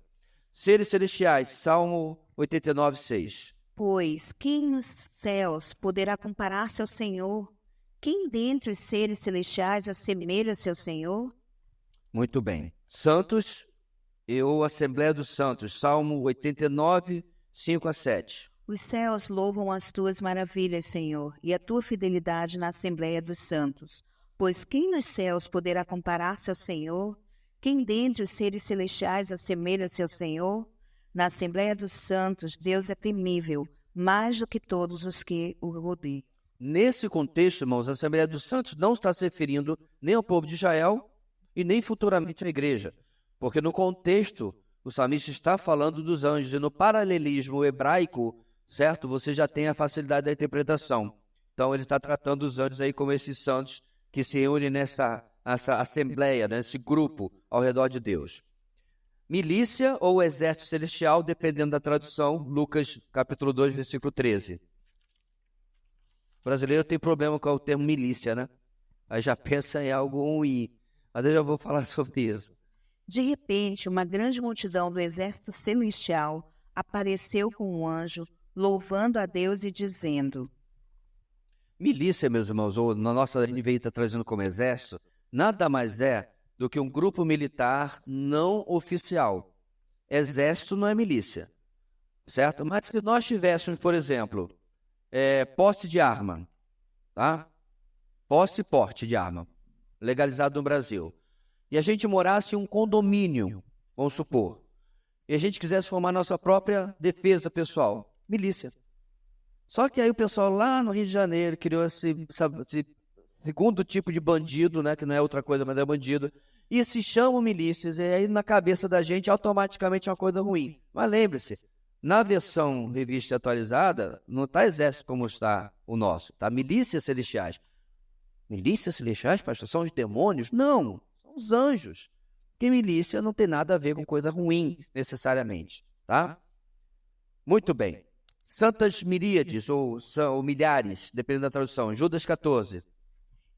Seres celestiais, Salmo 89:6. Pois quem nos céus poderá comparar-se ao Senhor? Quem dentre os seres celestiais assemelha-se ao Senhor? Muito bem. Santos, Assembleia dos Santos, Salmo 89, 5-7. Os céus louvam as tuas maravilhas, Senhor, e a tua fidelidade na Assembleia dos Santos. Pois quem nos céus poderá comparar-se ao Senhor? Quem dentre os seres celestiais assemelha-se ao Senhor? Na Assembleia dos Santos, Deus é temível, mais do que todos os que o rodeiam. Nesse contexto, irmãos, a Assembleia dos Santos não está se referindo nem ao povo de Israel e nem futuramente à igreja. Porque no contexto, o salmista está falando dos anjos. E no paralelismo hebraico, certo? Você já tem a facilidade da interpretação. Então, ele está tratando os anjos aí como esses santos que se reúnem nessa assembleia, nesse grupo ao redor de Deus. Milícia ou exército celestial, dependendo da tradução, Lucas capítulo 2, versículo 13. O brasileiro tem problema com o termo milícia, né? Aí já pensa em algo ruim. Mas eu já vou falar sobre isso. De repente, uma grande multidão do exército celestial apareceu com um anjo, louvando a Deus e dizendo... Milícia, meus irmãos, ou na nossa NVI está trazendo como exército, nada mais é do que um grupo militar não oficial. Exército não é milícia. certo? Mas se nós tivéssemos, por exemplo, posse de arma, tá? Posse e porte de arma, legalizado no Brasil, e a gente morasse em um condomínio, vamos supor, e a gente quisesse formar nossa própria defesa pessoal, milícia. Só que aí o pessoal lá no Rio de Janeiro criou esse segundo tipo de bandido, né, que não é outra coisa, mas é bandido, e se chamam milícias, e aí na cabeça da gente automaticamente é uma coisa ruim. Mas lembre-se, na versão revista atualizada, não está exército como está o nosso, tá? Milícias celestiais. Milícias celestiais, pastor, são os demônios? Não, são os anjos. Porque milícia não tem nada a ver com coisa ruim, necessariamente, tá? Muito bem. Santas miríades, ou milhares, dependendo da tradução. Judas 14.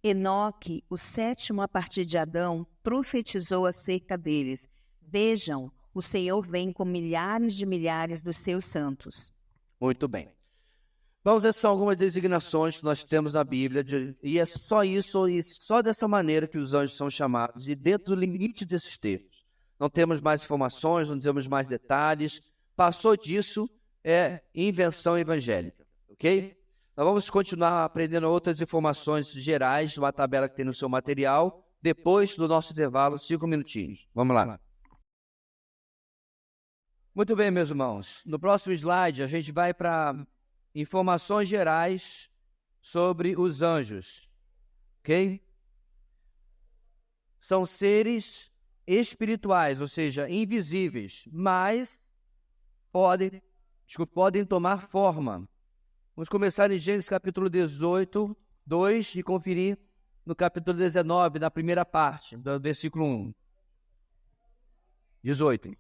Enoque, o sétimo a partir de Adão, profetizou acerca deles. Vejam, o Senhor vem com milhares de milhares dos seus santos. Muito bem. Vamos ver só algumas designações que nós temos na Bíblia, e é só isso, e só dessa maneira que os anjos são chamados, e dentro do limite desses textos. Não temos mais informações, não temos mais detalhes. Passou disso, é invenção evangélica, ok? Nós vamos continuar aprendendo outras informações gerais, uma tabela que tem no seu material, depois do nosso intervalo, 5 minutinhos. Vamos lá. Muito bem, meus irmãos. No próximo slide, a gente vai para informações gerais sobre os anjos, ok? São seres espirituais, ou seja, invisíveis, mas podem tomar forma. Vamos começar em Gênesis capítulo 18, 2 e conferir no capítulo 19, na primeira parte, do versículo 1. 18.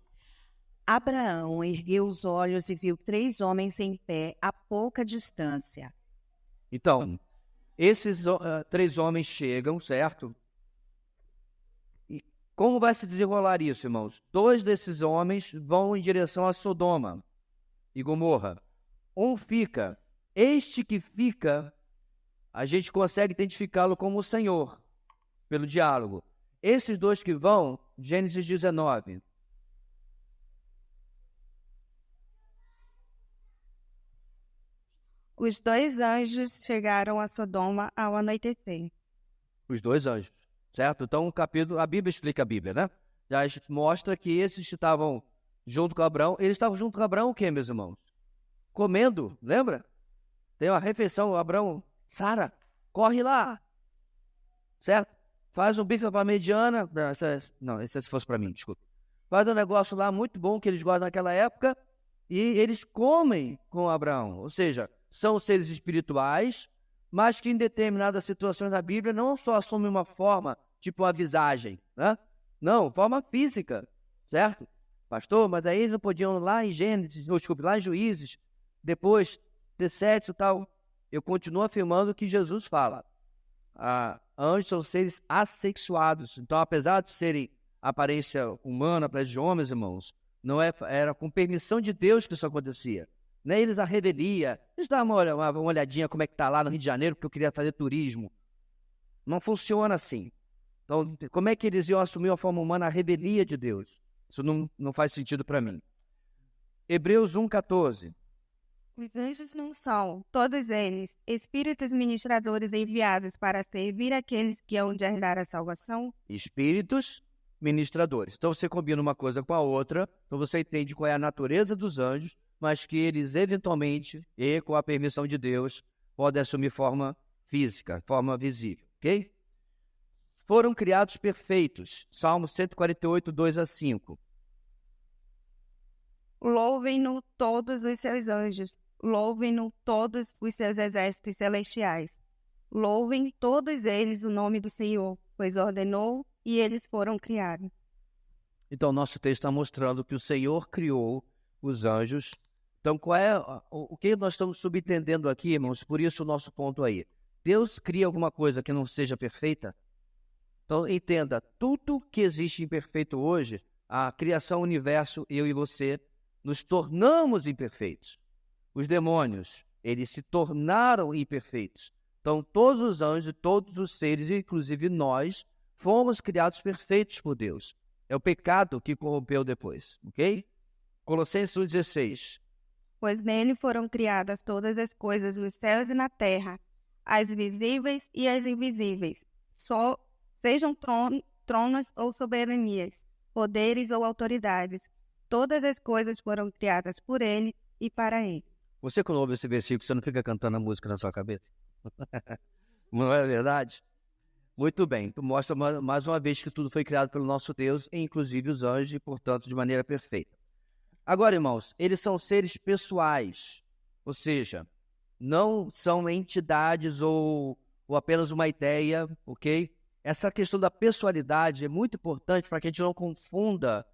Abraão ergueu os olhos e viu 3 homens em pé a pouca distância. Então, esses 3 homens chegam, certo? E como vai se desenrolar isso, irmãos? 2 desses homens vão em direção a Sodoma e Gomorra. Um fica. Este que fica, a gente consegue identificá-lo como o Senhor, pelo diálogo. Esses 2 que vão, Gênesis 19. Os 2 anjos chegaram a Sodoma ao anoitecer. Os 2 anjos, certo? Então, o capítulo, a Bíblia explica a Bíblia, né? Já mostra que esses que estavam junto com Abraão, eles estavam junto com Abraão o quê, meus irmãos? Comendo, lembra? Tem uma refeição, Abraão, Sara, corre lá, certo? Faz um bife para mediana, não, esse se fosse para mim, desculpa. Faz um negócio lá muito bom que eles guardam naquela época e eles comem com Abraão, ou seja, são seres espirituais, mas que em determinadas situações da Bíblia não só assumem uma forma, tipo uma visagem, né? Não, forma física, certo? Pastor, mas aí eles não podiam lá em Gênesis, ou desculpe, lá em Juízes, depois ter sexo e tal. Eu continuo afirmando que Jesus fala. Anjos são seres assexuados. Então, apesar de serem aparência humana, aparência de homens, irmãos, não era com permissão de Deus que isso acontecia. Nem eles a revelia. Deixa eu dar uma olhadinha como é que está lá no Rio de Janeiro, porque eu queria fazer turismo. Não funciona assim. Então, como é que eles iam assumir a forma humana, a revelia de Deus? Isso não faz sentido para mim. Hebreus 1,14. Os anjos não são, todos eles, espíritos ministradores enviados para servir aqueles que hão de herdar a salvação? Espíritos ministradores. Então, você combina uma coisa com a outra, então você entende qual é a natureza dos anjos, mas que eles eventualmente, e com a permissão de Deus, podem assumir forma física, forma visível, ok? Foram criados perfeitos. Salmo 148, 2-5. Louvem-no todos os seus anjos, louvem-no todos os seus exércitos celestiais. Louvem todos eles o nome do Senhor, pois ordenou e eles foram criados. Então, nosso texto está mostrando que o Senhor criou os anjos. Então, qual é o que nós estamos subentendendo aqui, irmãos? Por isso o nosso ponto aí. Deus cria alguma coisa que não seja perfeita? Então, entenda, tudo que existe imperfeito hoje, a criação, o universo, eu e você, nos tornamos imperfeitos. Os demônios, eles se tornaram imperfeitos. Então, todos os anjos, todos os seres, inclusive nós, fomos criados perfeitos por Deus. É o pecado que corrompeu depois, ok? Colossenses 1,16. pois nele foram criadas todas as coisas nos céus e na terra, as visíveis e as invisíveis, sejam tronos ou soberanias, poderes ou autoridades. Todas as coisas foram criadas por ele e para ele. Você, quando ouve esse versículo, você não fica cantando a música na sua cabeça? Não é verdade? Muito bem. Tu mostra mais uma vez que tudo foi criado pelo nosso Deus, inclusive os anjos, e, portanto, de maneira perfeita. Agora, irmãos, eles são seres pessoais, ou seja, não são entidades ou apenas uma ideia, ok? Essa questão da pessoalidade é muito importante para que a gente não confunda,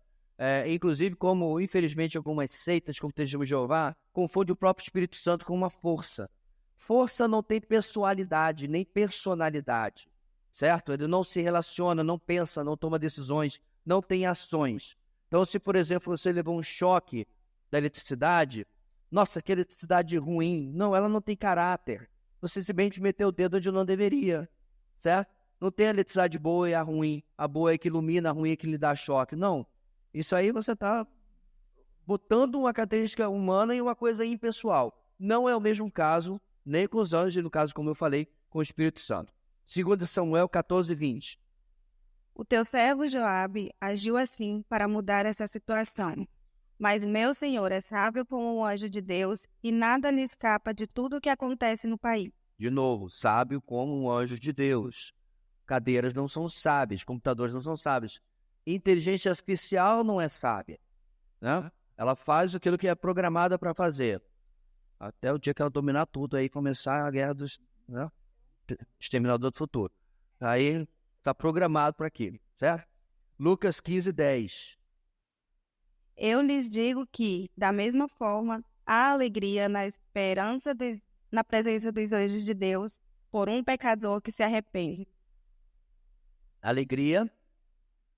inclusive como, infelizmente, algumas seitas, como o Testemunho de Jeová, confundem o próprio Espírito Santo com uma força. Força não tem pessoalidade, nem personalidade, certo? Ele não se relaciona, não pensa, não toma decisões, não tem ações. Então, se, por exemplo, você levou um choque da eletricidade, nossa, que eletricidade ruim. Não, ela não tem caráter. Você simplesmente meteu o dedo onde não deveria, certo? Não tem a eletricidade boa e a ruim. A boa é que ilumina, a ruim é que lhe dá choque. Não. Isso aí você está botando uma característica humana em uma coisa impessoal. Não é o mesmo caso, nem com os anjos, no caso, como eu falei, com o Espírito Santo. 2 Samuel 14:20. O teu servo Joabe agiu assim para mudar essa situação. Mas meu senhor é sábio como um anjo de Deus e nada lhe escapa de tudo o que acontece no país. De novo, sábio como um anjo de Deus. Cadeiras não são sábias, computadores não são sábios. Inteligência artificial não é sábia, né? Ela faz aquilo que é programada para fazer. Até o dia que ela dominar tudo, aí começar a guerra dos, né? Exterminador do futuro. Aí está programado para aquilo, certo? Lucas 15:10. Eu lhes digo que, da mesma forma, há alegria na presença dos anjos de Deus por um pecador que se arrepende. Alegria,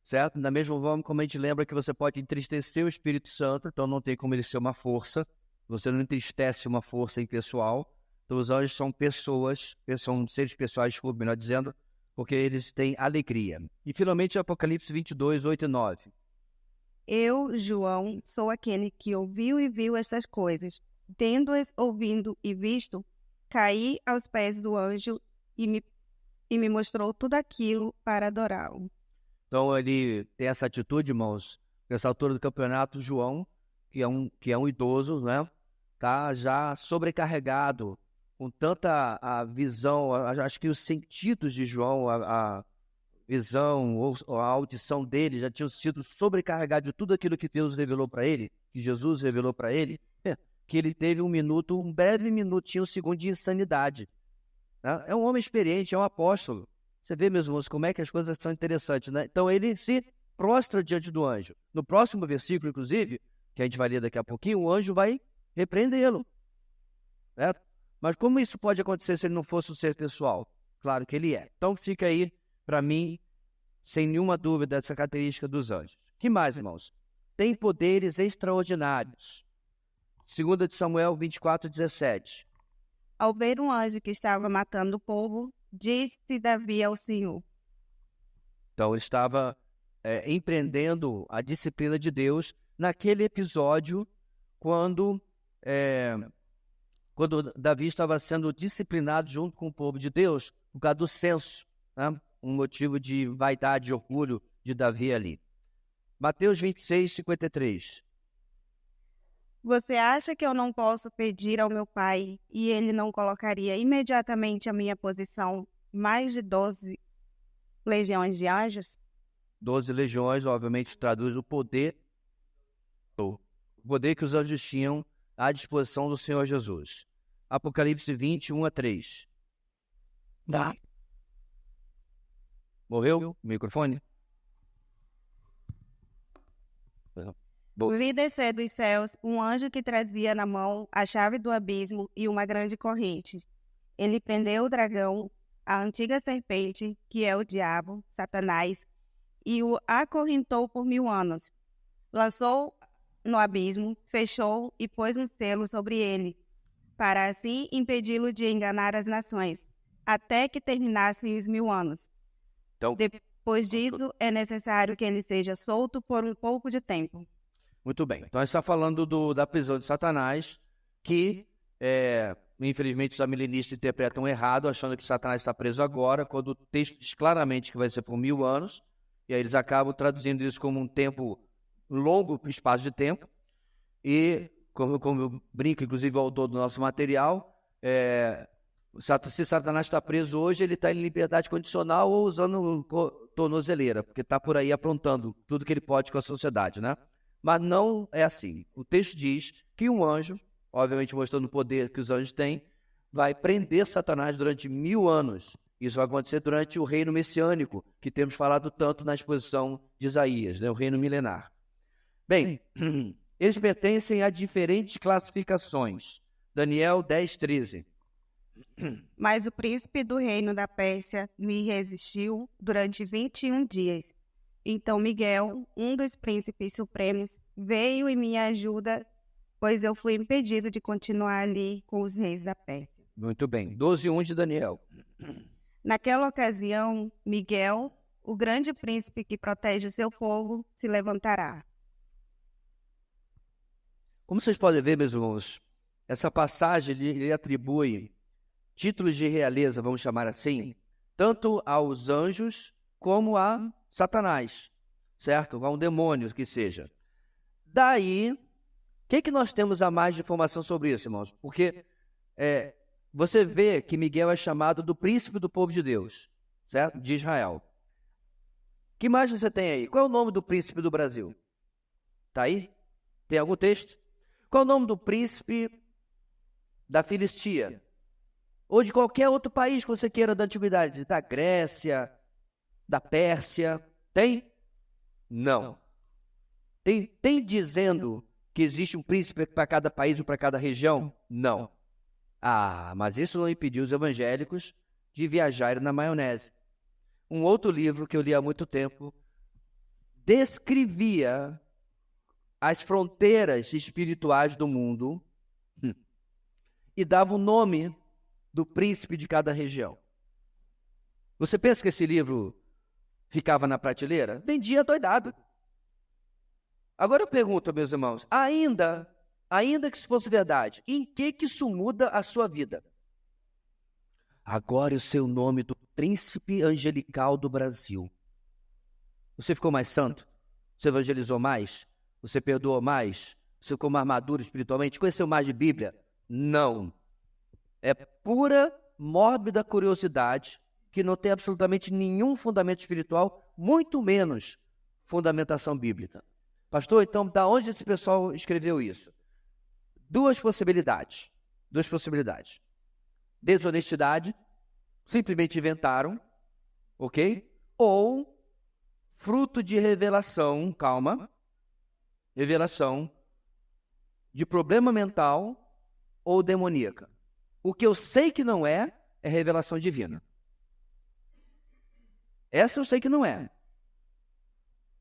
certo? Da mesma forma como a gente lembra que você pode entristecer o Espírito Santo, então não tem como ele ser uma força. Você não entristece uma força impessoal. Então os anjos são pessoas, são seres pessoais, desculpa, melhor dizendo, porque eles têm alegria. E finalmente Apocalipse 22:8-9. Eu, João, sou aquele que ouviu e viu estas coisas. Tendo-as ouvido e visto, caí aos pés do anjo e me mostrou tudo aquilo para adorá-lo. Então ele tem essa atitude, irmãos, nessa altura do campeonato, João, que é um idoso, né? Tá já sobrecarregado com tanta a visão, acho que os sentidos de João, a visão ou a audição dele já tinham sido sobrecarregados de tudo aquilo que Deus revelou para ele, que Jesus revelou para ele, que ele teve um breve minutinho, um segundo de insanidade. Né? É um homem experiente, é um apóstolo. Você vê, meus irmãos, como é que as coisas são interessantes, né? Então ele se prostra diante do anjo. No próximo versículo, inclusive, que a gente vai ler daqui a pouquinho, o anjo vai repreendê-lo. Certo? Mas como isso pode acontecer se ele não fosse um ser pessoal? Claro que ele é. Então fica aí, para mim, sem nenhuma dúvida, essa característica dos anjos. Que mais, irmãos? Tem poderes extraordinários. 2 Samuel 24:17. Ao ver um anjo que estava matando o povo, disse Davi ao Senhor. Então ele estava empreendendo a disciplina de Deus naquele episódio quando Davi estava sendo disciplinado junto com o povo de Deus por causa do censo, né? Um motivo de vaidade e orgulho de Davi ali. Mateus 26:53. Você acha que eu não posso pedir ao meu pai e ele não colocaria imediatamente à minha posição mais de 12 legiões de anjos? 12 legiões, obviamente, traduz o poder que os anjos tinham à disposição do Senhor Jesus. Apocalipse 20:1-3. Tá. Morreu o microfone? Vi descer dos céus um anjo que trazia na mão a chave do abismo e uma grande corrente. Ele prendeu o dragão, a antiga serpente, que é o diabo, Satanás, e o acorrentou por 1000 anos. Lançou no abismo, fechou e pôs um selo sobre ele, para assim impedi-lo de enganar as nações, até que terminassem os 1000 anos. Então, Depois disso, é necessário que ele seja solto por um pouco de tempo. muito bem. Então, a gente está falando da prisão de Satanás. que, infelizmente, os amilenistas interpretam errado, achando que Satanás está preso agora, quando o texto diz claramente que vai ser por 1000 anos, e aí eles acabam traduzindo isso como um tempo longo, espaço de tempo, e, como eu brinco, inclusive, o autor do nosso material, se Satanás está preso hoje, ele está em liberdade condicional ou usando tornozeleira, porque está por aí aprontando tudo que ele pode com a sociedade, né? Mas não é assim. O texto diz que um anjo, obviamente mostrando o poder que os anjos têm, vai prender Satanás durante 1000 anos. Isso vai acontecer durante o reino messiânico, que temos falado tanto na exposição de Isaías, né? O reino milenar. Bem, eles pertencem a diferentes classificações. Daniel 10:13. Mas o príncipe do reino da Pérsia me resistiu durante 21 dias. Então Miguel, um dos príncipes supremos, veio em minha ajuda, pois eu fui impedido de continuar ali com os reis da Pérsia. Muito bem. 12:1 de Daniel. Naquela ocasião, Miguel, o grande príncipe que protege o seu povo, se levantará. Como vocês podem ver, meus irmãos, essa passagem ele atribui títulos de realeza, vamos chamar assim, tanto aos anjos como a Satanás, certo? A um demônio que seja. Daí, o que nós temos a mais de informação sobre isso, irmãos? Porque você vê que Miguel é chamado do príncipe do povo de Deus, certo? De Israel. Que mais você tem aí? Qual é o nome do príncipe do Brasil? Tá aí? Tem algum texto? Qual é o nome do príncipe da Filistia? Ou de qualquer outro país que você queira da antiguidade, da Grécia, da Pérsia, tem? Não. Tem dizendo que existe um príncipe para cada país ou para cada região? Não. Mas isso não impediu os evangélicos de viajarem na maionese. Um outro livro que eu li há muito tempo descrevia as fronteiras espirituais do mundo e dava o nome do príncipe de cada região. Você pensa que esse livro ficava na prateleira? Vendia doidado. Agora eu pergunto, meus irmãos, ainda que isso fosse verdade, em que isso muda a sua vida? Agora eu sei o nome do príncipe angelical do Brasil. Você ficou mais santo? Você evangelizou mais? Você perdoou mais? Você ficou mais maduro espiritualmente? Conheceu mais de Bíblia? Não. É pura, mórbida curiosidade que não tem absolutamente nenhum fundamento espiritual, muito menos fundamentação bíblica. Pastor, então, da onde esse pessoal escreveu isso? Duas possibilidades. Desonestidade, simplesmente inventaram, ok? Ou fruto de revelação, revelação de problema mental ou demoníaca. O que eu sei que não é revelação divina. Essa eu sei que não é.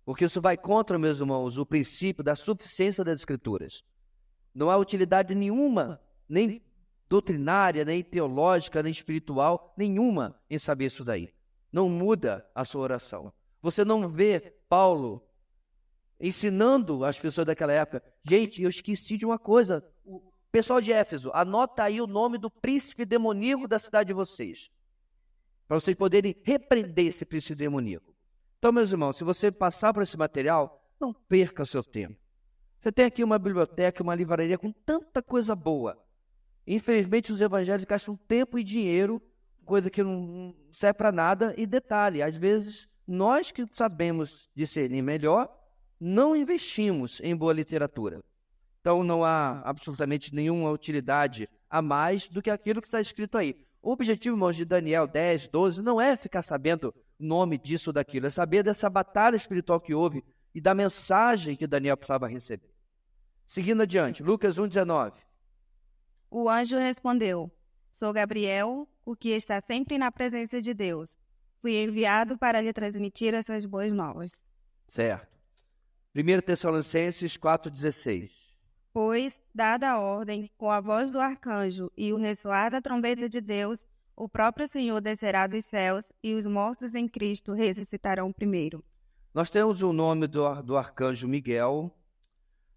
Porque isso vai contra, meus irmãos, o princípio da suficiência das Escrituras. Não há utilidade nenhuma, nem doutrinária, nem teológica, nem espiritual, nenhuma em saber isso daí. Não muda a sua oração. Você não vê Paulo ensinando as pessoas daquela época. Gente, eu esqueci de uma coisa. O pessoal de Éfeso, anota aí o nome do príncipe demoníaco da cidade de vocês. Para vocês poderem repreender esse príncipe demoníaco. Então, meus irmãos, se você passar por esse material, não perca o seu tempo. Você tem aqui uma biblioteca, uma livraria com tanta coisa boa. Infelizmente, os evangélicos gastam tempo e dinheiro, coisa que não serve para nada. E detalhe, às vezes, nós que sabemos discernir melhor, não investimos em boa literatura. Então, não há absolutamente nenhuma utilidade a mais do que aquilo que está escrito aí. O objetivo, irmãos, de Daniel 10, 12, não é ficar sabendo o nome disso ou daquilo, é saber dessa batalha espiritual que houve e da mensagem que Daniel precisava receber. Seguindo adiante, Lucas 1,19. O anjo respondeu: Sou Gabriel, o que está sempre na presença de Deus. Fui enviado para lhe transmitir essas boas novas. Certo. 1 Tessalonicenses 4,16. Pois, dada a ordem, com a voz do arcanjo e o ressoar da trombeta de Deus, o próprio Senhor descerá dos céus e os mortos em Cristo ressuscitarão primeiro. Nós temos o nome do arcanjo Miguel,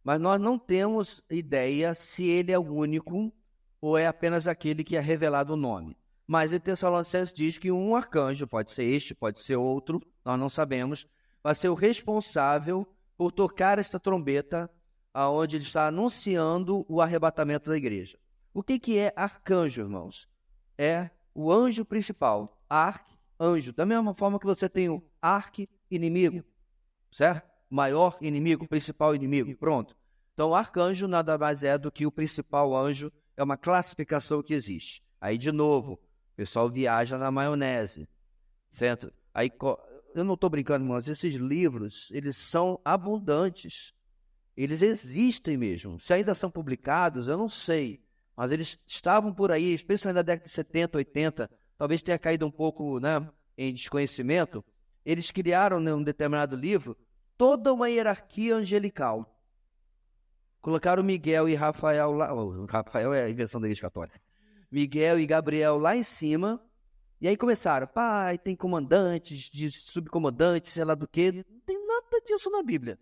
mas nós não temos ideia se ele é o único ou é apenas aquele que é revelado o nome. Mas em Tessalonicenses diz que um arcanjo, pode ser este, pode ser outro, nós não sabemos, vai ser o responsável por tocar esta trombeta aonde ele está anunciando o arrebatamento da igreja. O que é arcanjo, irmãos? É o anjo principal, arcanjo. Da mesma forma que você tem o arqui-inimigo, certo? Maior inimigo, principal inimigo, pronto. Então, o arcanjo nada mais é do que o principal anjo, é uma classificação que existe. Aí, de novo, o pessoal viaja na maionese, certo? Aí, eu não estou brincando, irmãos, esses livros, eles são abundantes. Eles existem mesmo. Se ainda são publicados, eu não sei. Mas eles estavam por aí, especialmente na década de 70, 80, talvez tenha caído um pouco, né, em desconhecimento. Eles criaram, em um determinado livro, toda uma hierarquia angelical. Colocaram Miguel e Rafael lá. Rafael é a invenção da Igreja Católica. Miguel e Gabriel lá em cima. E aí começaram. Pai, tem comandantes, de subcomandantes, sei lá do que. Não tem nada disso na Bíblia.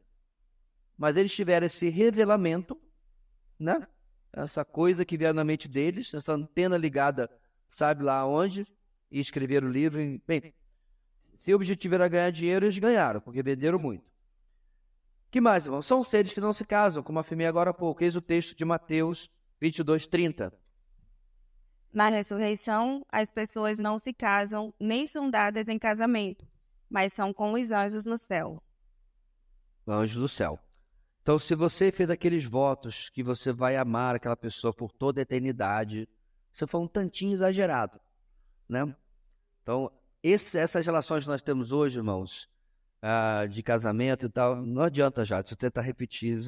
Mas eles tiveram esse revelamento, né? Essa coisa que veio na mente deles, essa antena ligada, sabe lá onde, e escreveram o livro. Bem, se o objetivo era ganhar dinheiro, eles ganharam, porque venderam muito. Que mais, irmão? São seres que não se casam, como afirmei agora há pouco. Eis o texto de Mateus 22:30. Na ressurreição, as pessoas não se casam, nem são dadas em casamento, mas são como os anjos no céu. Anjos do céu. Então, se você fez aqueles votos que você vai amar aquela pessoa por toda a eternidade, isso foi um tantinho exagerado, né? Então, essas relações que nós temos hoje, irmãos, de casamento e tal, não adianta já, você tentar repetir.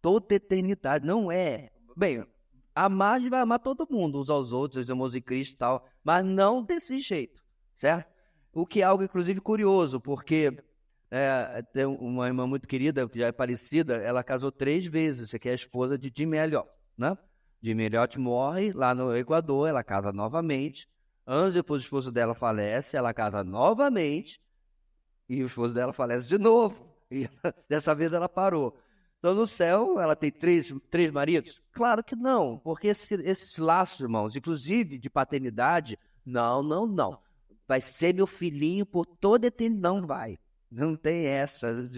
Toda eternidade, não é. Bem, amar, a gente vai amar todo mundo, uns aos outros, os irmãos em Cristo e tal, mas não desse jeito, certo? O que é algo, inclusive, curioso, porque tem uma irmã muito querida, que já é falecida, ela casou 3 vezes, que é a esposa de Jim Elliot, né? Jim Elliot morre lá no Equador, ela casa novamente, anos depois o esposo dela falece, ela casa novamente, e o esposo dela falece de novo, e dessa vez ela parou. Então, no céu, ela tem três maridos? Claro que não, porque esses laços, irmãos, inclusive de paternidade, não. Vai ser meu filhinho por toda a eternidade. Não vai. Não tem essas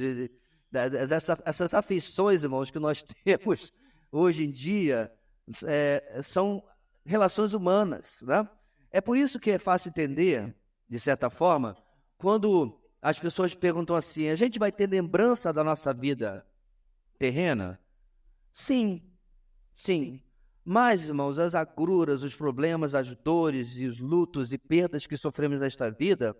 afeições, irmãos, que nós temos hoje em dia, são relações humanas, né? É por isso que é fácil entender, de certa forma, quando as pessoas perguntam assim, a gente vai ter lembrança da nossa vida terrena? Sim. Mas, irmãos, as agruras, os problemas, as dores e os lutos e perdas que sofremos nesta vida,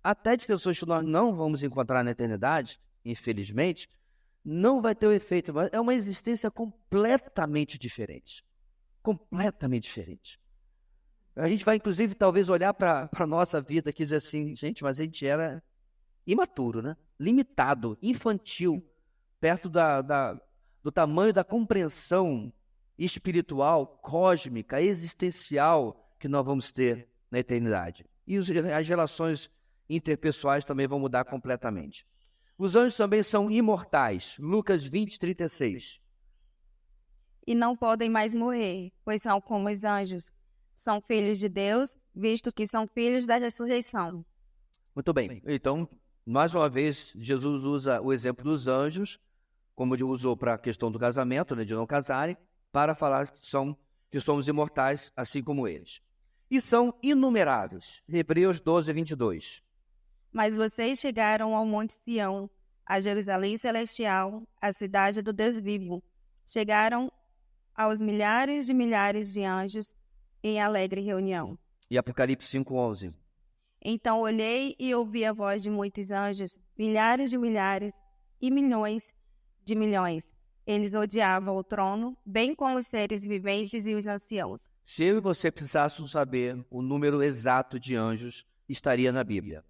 até de pessoas que nós não vamos encontrar na eternidade, infelizmente, não vai ter o efeito. É uma existência completamente diferente. Completamente diferente. A gente vai, inclusive, talvez olhar para a nossa vida e dizer assim, gente, mas a gente era imaturo, né? Limitado, infantil, perto do tamanho da compreensão espiritual, cósmica, existencial que nós vamos ter na eternidade. E as relações interpessoais também vão mudar completamente. Os anjos também são imortais. Lucas 20:36. E não podem mais morrer, pois são como os anjos. São filhos de Deus, visto que são filhos da ressurreição. Muito bem. Então, mais uma vez, Jesus usa o exemplo dos anjos, como ele usou para a questão do casamento, né, de não casarem, para falar que somos imortais, assim como eles. E são inumeráveis. Hebreus 12:22. Mas vocês chegaram ao Monte Sião, a Jerusalém Celestial, a cidade do Deus vivo. Chegaram aos milhares de anjos em alegre reunião. E Apocalipse 5:11. Então olhei e ouvi a voz de muitos anjos, milhares de milhares e milhões de milhões. Eles odiavam o trono, bem como os seres viventes e os anciãos. Se eu e você precisássemos saber o número exato de anjos, estaria na Bíblia.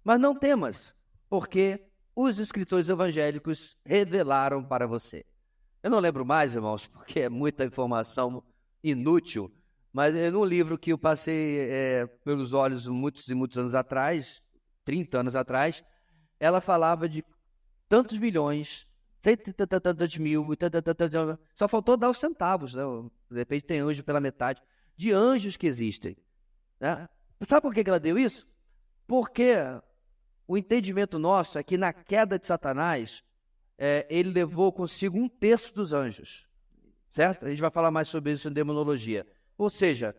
Mas não temas, porque os escritores evangélicos revelaram para você. Eu não lembro mais, irmãos, porque é muita informação inútil, mas é num livro que eu passei pelos olhos muitos e muitos anos atrás, 30 anos atrás, ela falava de tantos milhões, tantos mil, só faltou dar os centavos, né? De repente tem anjo pela metade, de anjos que existem, né? Sabe por que ela deu isso? Porque o entendimento nosso é que na queda de Satanás, ele levou consigo 1/3 dos anjos, certo? A gente vai falar mais sobre isso em demonologia. Ou seja,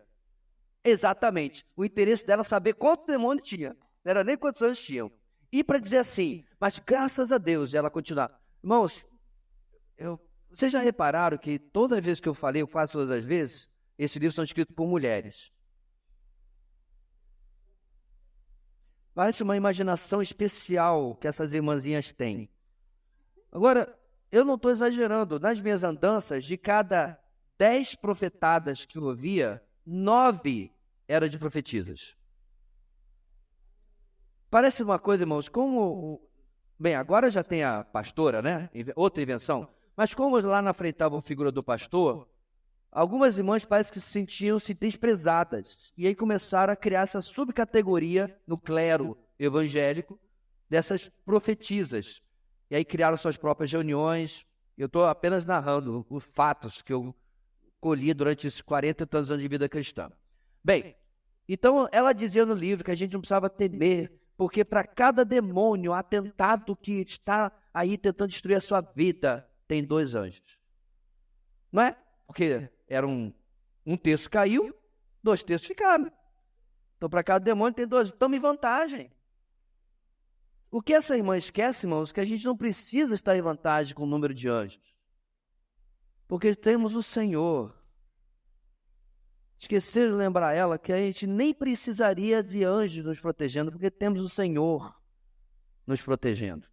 exatamente, o interesse dela é saber quanto demônio tinha, não era nem quantos anjos tinham. E para dizer assim, mas graças a Deus, ela continuar. Irmãos, vocês já repararam que toda vez que eu falei, ou quase todas as vezes, esses livros são escritos por mulheres. Parece uma imaginação especial que essas irmãzinhas têm. Agora, eu não estou exagerando. Nas minhas andanças, de cada 10 profetadas que eu ouvia, 9 eram de profetisas. Parece uma coisa, irmãos, como... Bem, agora já tem a pastora, né? Outra invenção. Mas como lá na frente estava a figura do pastor, algumas irmãs parece que se sentiam-se desprezadas. E aí começaram a criar essa subcategoria no clero evangélico dessas profetisas. E aí criaram suas próprias reuniões. Eu estou apenas narrando os fatos que eu colhi durante esses 40 e tantos anos de vida cristã. Bem, então ela dizia no livro que a gente não precisava temer, porque para cada demônio, atentado que está aí tentando destruir a sua vida, tem 2 anjos. Não é? Porque era um terço caiu, 2 terços ficaram. Então, para cada demônio tem 2. Estamos em vantagem. O que essa irmã esquece, irmãos, é que a gente não precisa estar em vantagem com o número de anjos. Porque temos o Senhor. Esqueceram de lembrar ela que a gente nem precisaria de anjos nos protegendo, porque temos o Senhor nos protegendo.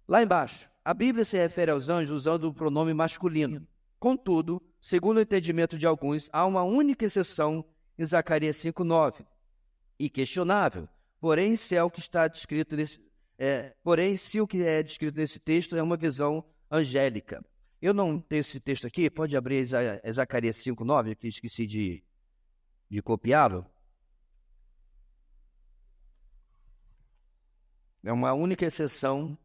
Lá embaixo, a Bíblia se refere aos anjos usando o pronome masculino. Contudo, segundo o entendimento de alguns, há uma única exceção em Zacarias 5:9, e questionável. Porém, se o que é descrito nesse texto é uma visão angélica. Eu não tenho esse texto aqui, pode abrir Zacarias 5:9, que esqueci de copiá-lo. É uma única exceção.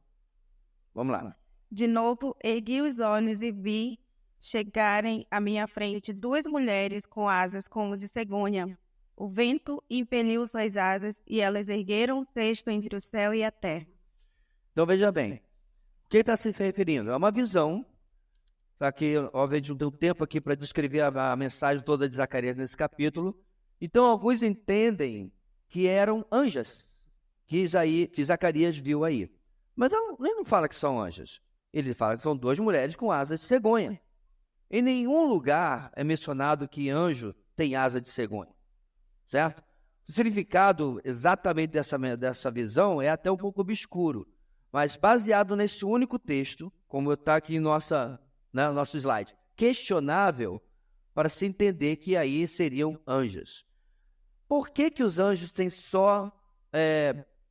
Vamos lá. De novo, ergui os olhos e vi chegarem à minha frente 2 mulheres com asas como de cegonha. O vento impeliu suas asas e elas ergueram um cesto entre o céu e a terra. Então veja bem, o que está se referindo? É uma visão, só que obviamente não tem tempo aqui para descrever a mensagem toda de Zacarias nesse capítulo. Então alguns entendem que eram anjas, que Zacarias viu aí. Mas ele não fala que são anjas. Ele fala que são 2 mulheres com asas de cegonha. Em nenhum lugar é mencionado que anjo tem asa de cegonha. Certo? O significado exatamente dessa visão é até um pouco obscuro. Mas baseado nesse único texto, como está aqui no nosso slide, questionável para se entender que aí seriam anjos. Por que os anjos têm só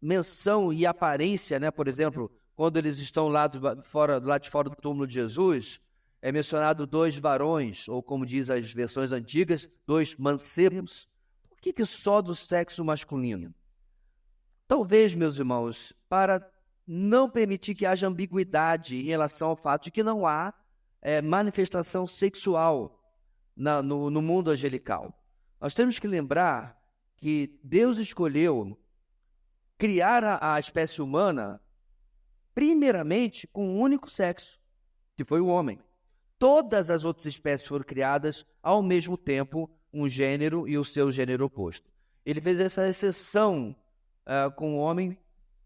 menção e aparência, né? Por exemplo, quando eles estão lá de fora do túmulo de Jesus, é mencionado 2 varões, ou como diz as versões antigas, 2 mancebos. Por que só do sexo masculino? Talvez, meus irmãos, para não permitir que haja ambiguidade em relação ao fato de que não há manifestação sexual no mundo angelical. Nós temos que lembrar que Deus escolheu criar a espécie humana primeiramente com um único sexo, que foi o homem. Todas as outras espécies foram criadas ao mesmo tempo, um gênero e o seu gênero oposto. Ele fez essa exceção com o homem,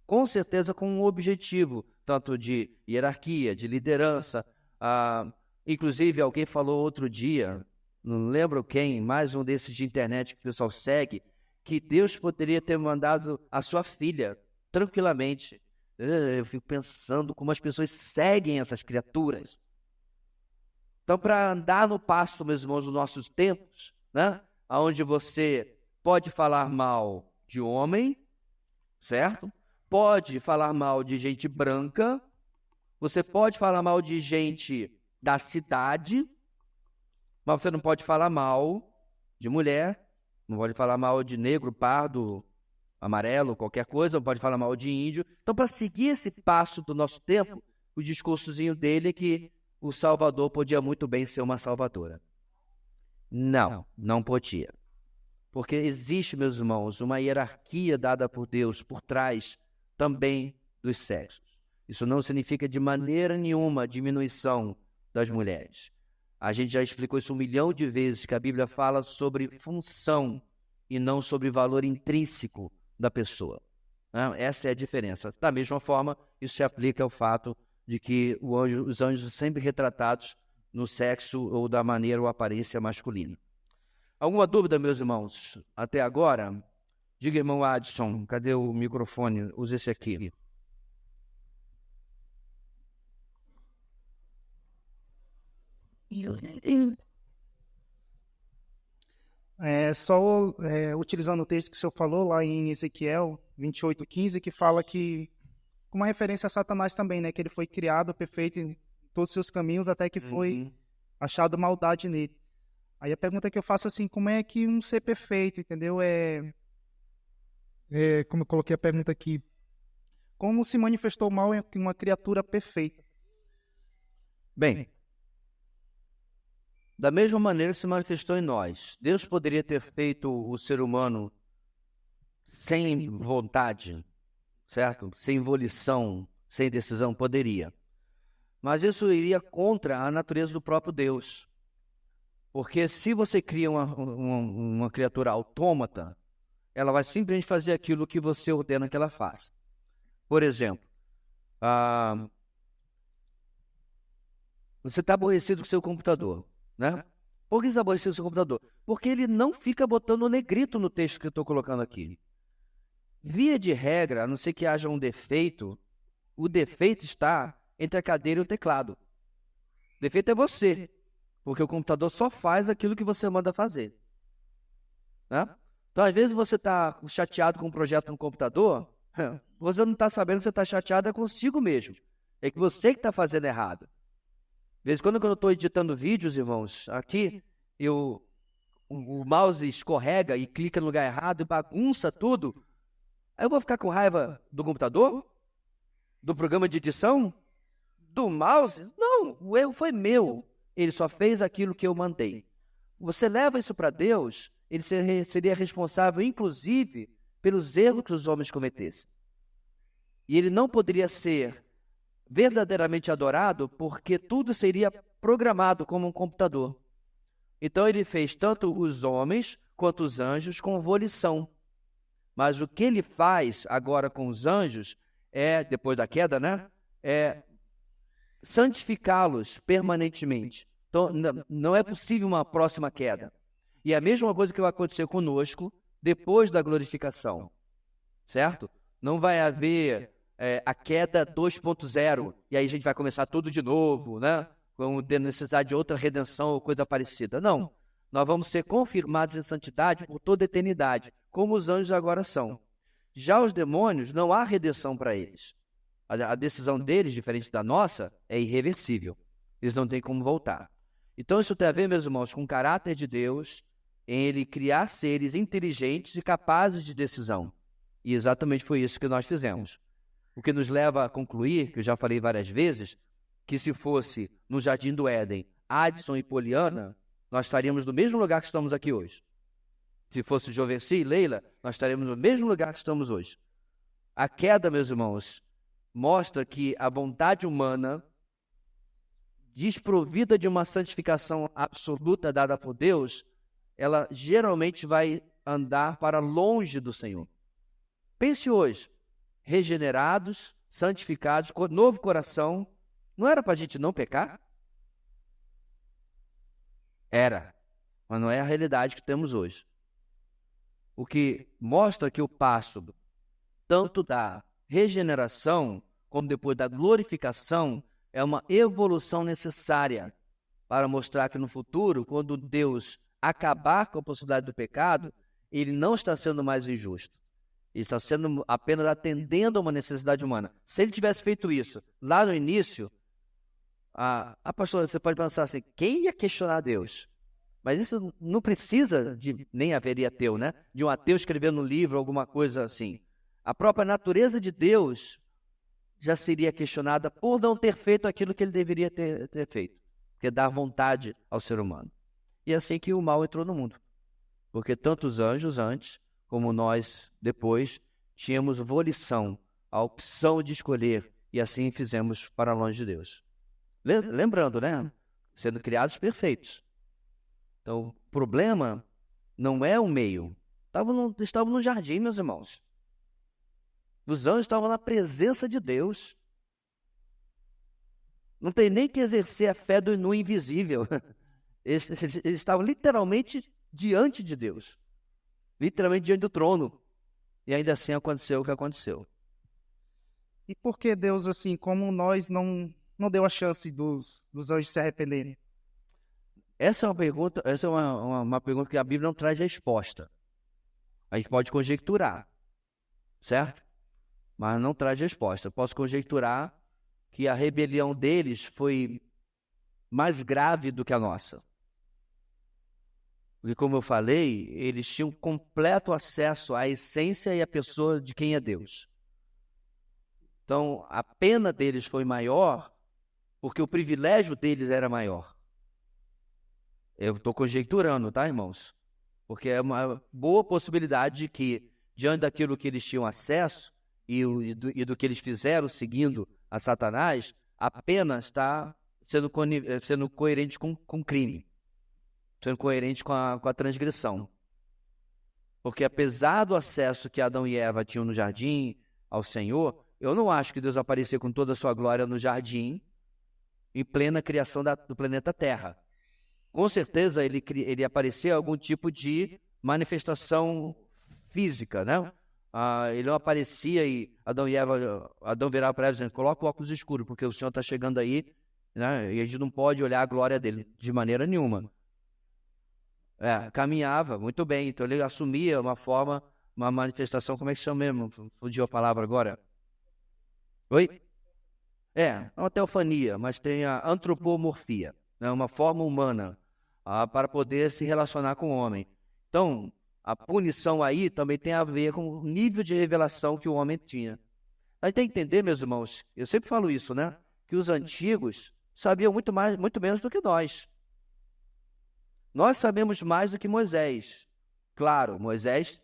com certeza com um objetivo, tanto de hierarquia, de liderança. Inclusive, alguém falou outro dia, não lembro quem, mais um desses de internet que o pessoal segue, que Deus poderia ter mandado a sua filha tranquilamente. Eu fico pensando como as pessoas seguem essas criaturas. Então, para andar no passo, meus irmãos, dos nossos tempos, né, onde você pode falar mal de homem, certo? Pode falar mal de gente branca, você pode falar mal de gente da cidade, mas você não pode falar mal de mulher, não pode falar mal de negro, pardo, amarelo, qualquer coisa, pode falar mal de índio. Então, para seguir esse passo do nosso tempo, o discursozinho dele é que o Salvador podia muito bem ser uma salvadora. Não podia. Porque existe, meus irmãos, uma hierarquia dada por Deus por trás também dos sexos. Isso não significa de maneira nenhuma a diminuição das mulheres. A gente já explicou isso 1 milhão de vezes, que a Bíblia fala sobre função e não sobre valor intrínseco da pessoa. Essa é a diferença. Da mesma forma, isso se aplica ao fato de que os anjos são sempre retratados no sexo ou da maneira ou aparência masculina. Alguma dúvida, meus irmãos, até agora? Diga, irmão Adson, cadê o microfone? Use esse aqui. Utilizando o texto que o senhor falou lá em Ezequiel 28:15, que fala que, com uma referência a Satanás também, né, que ele foi criado perfeito em todos os seus caminhos até que foi achado maldade nele. Aí a pergunta que eu faço assim, como é que um ser perfeito, entendeu? Como eu coloquei a pergunta aqui, como se manifestou mal em uma criatura perfeita? Bem, da mesma maneira que se manifestou em nós. Deus poderia ter feito o ser humano sem vontade, certo? Sem volição, sem decisão, poderia. Mas isso iria contra a natureza do próprio Deus. Porque se você cria uma criatura autômata, ela vai simplesmente fazer aquilo que você ordena que ela faça. Por exemplo, você está aborrecido com o seu computador, né? Por que você está aborrecido com o seu computador? Porque ele não fica botando negrito no texto que eu estou colocando aqui. Via de regra, a não ser que haja um defeito, o defeito está entre a cadeira e o teclado. O defeito é você. Porque o computador só faz aquilo que você manda fazer. Né? Então, às vezes, você está chateado com um projeto no computador, você não está sabendo que você está chateado consigo mesmo. É que você que está fazendo errado. De vez em quando eu estou editando vídeos, irmãos, aqui, o mouse escorrega e clica no lugar errado e bagunça tudo. Aí eu vou ficar com raiva do computador? Do programa de edição? Do mouse? Não, o erro foi meu. Ele só fez aquilo que eu mandei. Você leva isso para Deus, ele seria responsável, inclusive, pelos erros que os homens cometessem. E ele não poderia ser verdadeiramente adorado porque tudo seria programado como um computador. Então ele fez tanto os homens quanto os anjos com volição. Mas o que ele faz agora com os anjos depois da queda, né? Santificá-los permanentemente. Então, não é possível uma próxima queda. E é a mesma coisa que vai acontecer conosco depois da glorificação, certo? Não vai haver a queda 2.0, e aí a gente vai começar tudo de novo, né? Vamos ter necessidade de outra redenção ou coisa parecida. Não, nós vamos ser confirmados em santidade por toda a eternidade, como os anjos agora são. Já os demônios, não há redenção para eles. A decisão deles, diferente da nossa, é irreversível. Eles não têm como voltar. Então isso tem a ver, meus irmãos, com o caráter de Deus em Ele criar seres inteligentes e capazes de decisão. E exatamente foi isso que nós fizemos. O que nos leva a concluir, que eu já falei várias vezes, que se fosse no Jardim do Éden, Adson e Poliana, nós estaríamos no mesmo lugar que estamos aqui hoje. Se fosse Jovenci e Leila, nós estaríamos no mesmo lugar que estamos hoje. A queda, meus irmãos, mostra que a vontade humana, desprovida de uma santificação absoluta dada por Deus, ela geralmente vai andar para longe do Senhor. Pense hoje, regenerados, santificados, novo coração, não era para a gente não pecar? Era, mas não é a realidade que temos hoje. O que mostra que o passo, tanto da regeneração, como depois da glorificação, é uma evolução necessária para mostrar que no futuro, quando Deus acabar com a possibilidade do pecado, ele não está sendo mais injusto. Ele está sendo apenas atendendo a uma necessidade humana. Se ele tivesse feito isso lá no início, pastora, você pode pensar assim, quem ia questionar Deus? Mas isso não precisa de nem haveria ateu, né? De um ateu escrevendo um livro, alguma coisa assim. A própria natureza de Deus já seria questionada por não ter feito aquilo que ele deveria ter feito, que é dar vontade ao ser humano. E é assim que o mal entrou no mundo. Porque tanto os anjos antes, como nós depois, tínhamos volição, a opção de escolher, e assim fizemos para longe de Deus. Lembrando, né? Sendo criados perfeitos. Então, o problema não é o meio. Estavam no jardim, meus irmãos. Os anjos estavam na presença de Deus. Não tem nem que exercer a fé no invisível. Eles estavam literalmente diante de Deus. Literalmente diante do trono. E ainda assim aconteceu o que aconteceu. E por que Deus, assim, como nós, não deu a chance dos anjos se arrependerem? Essa é uma pergunta que a Bíblia não traz resposta. A gente pode conjecturar, certo? Mas não traz resposta. Eu posso conjecturar que a rebelião deles foi mais grave do que a nossa. Porque, como eu falei, eles tinham completo acesso à essência e à pessoa de quem é Deus. Então, a pena deles foi maior porque o privilégio deles era maior. Eu estou conjecturando, tá, irmãos? Porque é uma boa possibilidade de que, diante daquilo que eles tinham acesso e do que eles fizeram seguindo a Satanás, a pena está sendo coerente com o crime, sendo coerente com a transgressão. Porque apesar do acesso que Adão e Eva tinham no jardim ao Senhor, eu não acho que Deus apareceu com toda a sua glória no jardim, em plena criação do planeta Terra. Com certeza ele apareceu em algum tipo de manifestação física, né? Ele não aparecia e Adão virava para Eva dizendo, coloca o óculos escuro, porque o Senhor está chegando aí, né? E a gente não pode olhar a glória dele de maneira nenhuma. Caminhava muito bem, então ele assumia uma manifestação, como é que chama mesmo? Fugiu a palavra agora. Oi? Uma teofania, mas tem a antropomorfia, né? Uma forma humana para poder se relacionar com o homem. Então, a punição aí também tem a ver com o nível de revelação que o homem tinha. A gente tem que entender, meus irmãos, eu sempre falo isso, né? Que os antigos sabiam muito menos do que nós. Nós sabemos mais do que Moisés. Claro, Moisés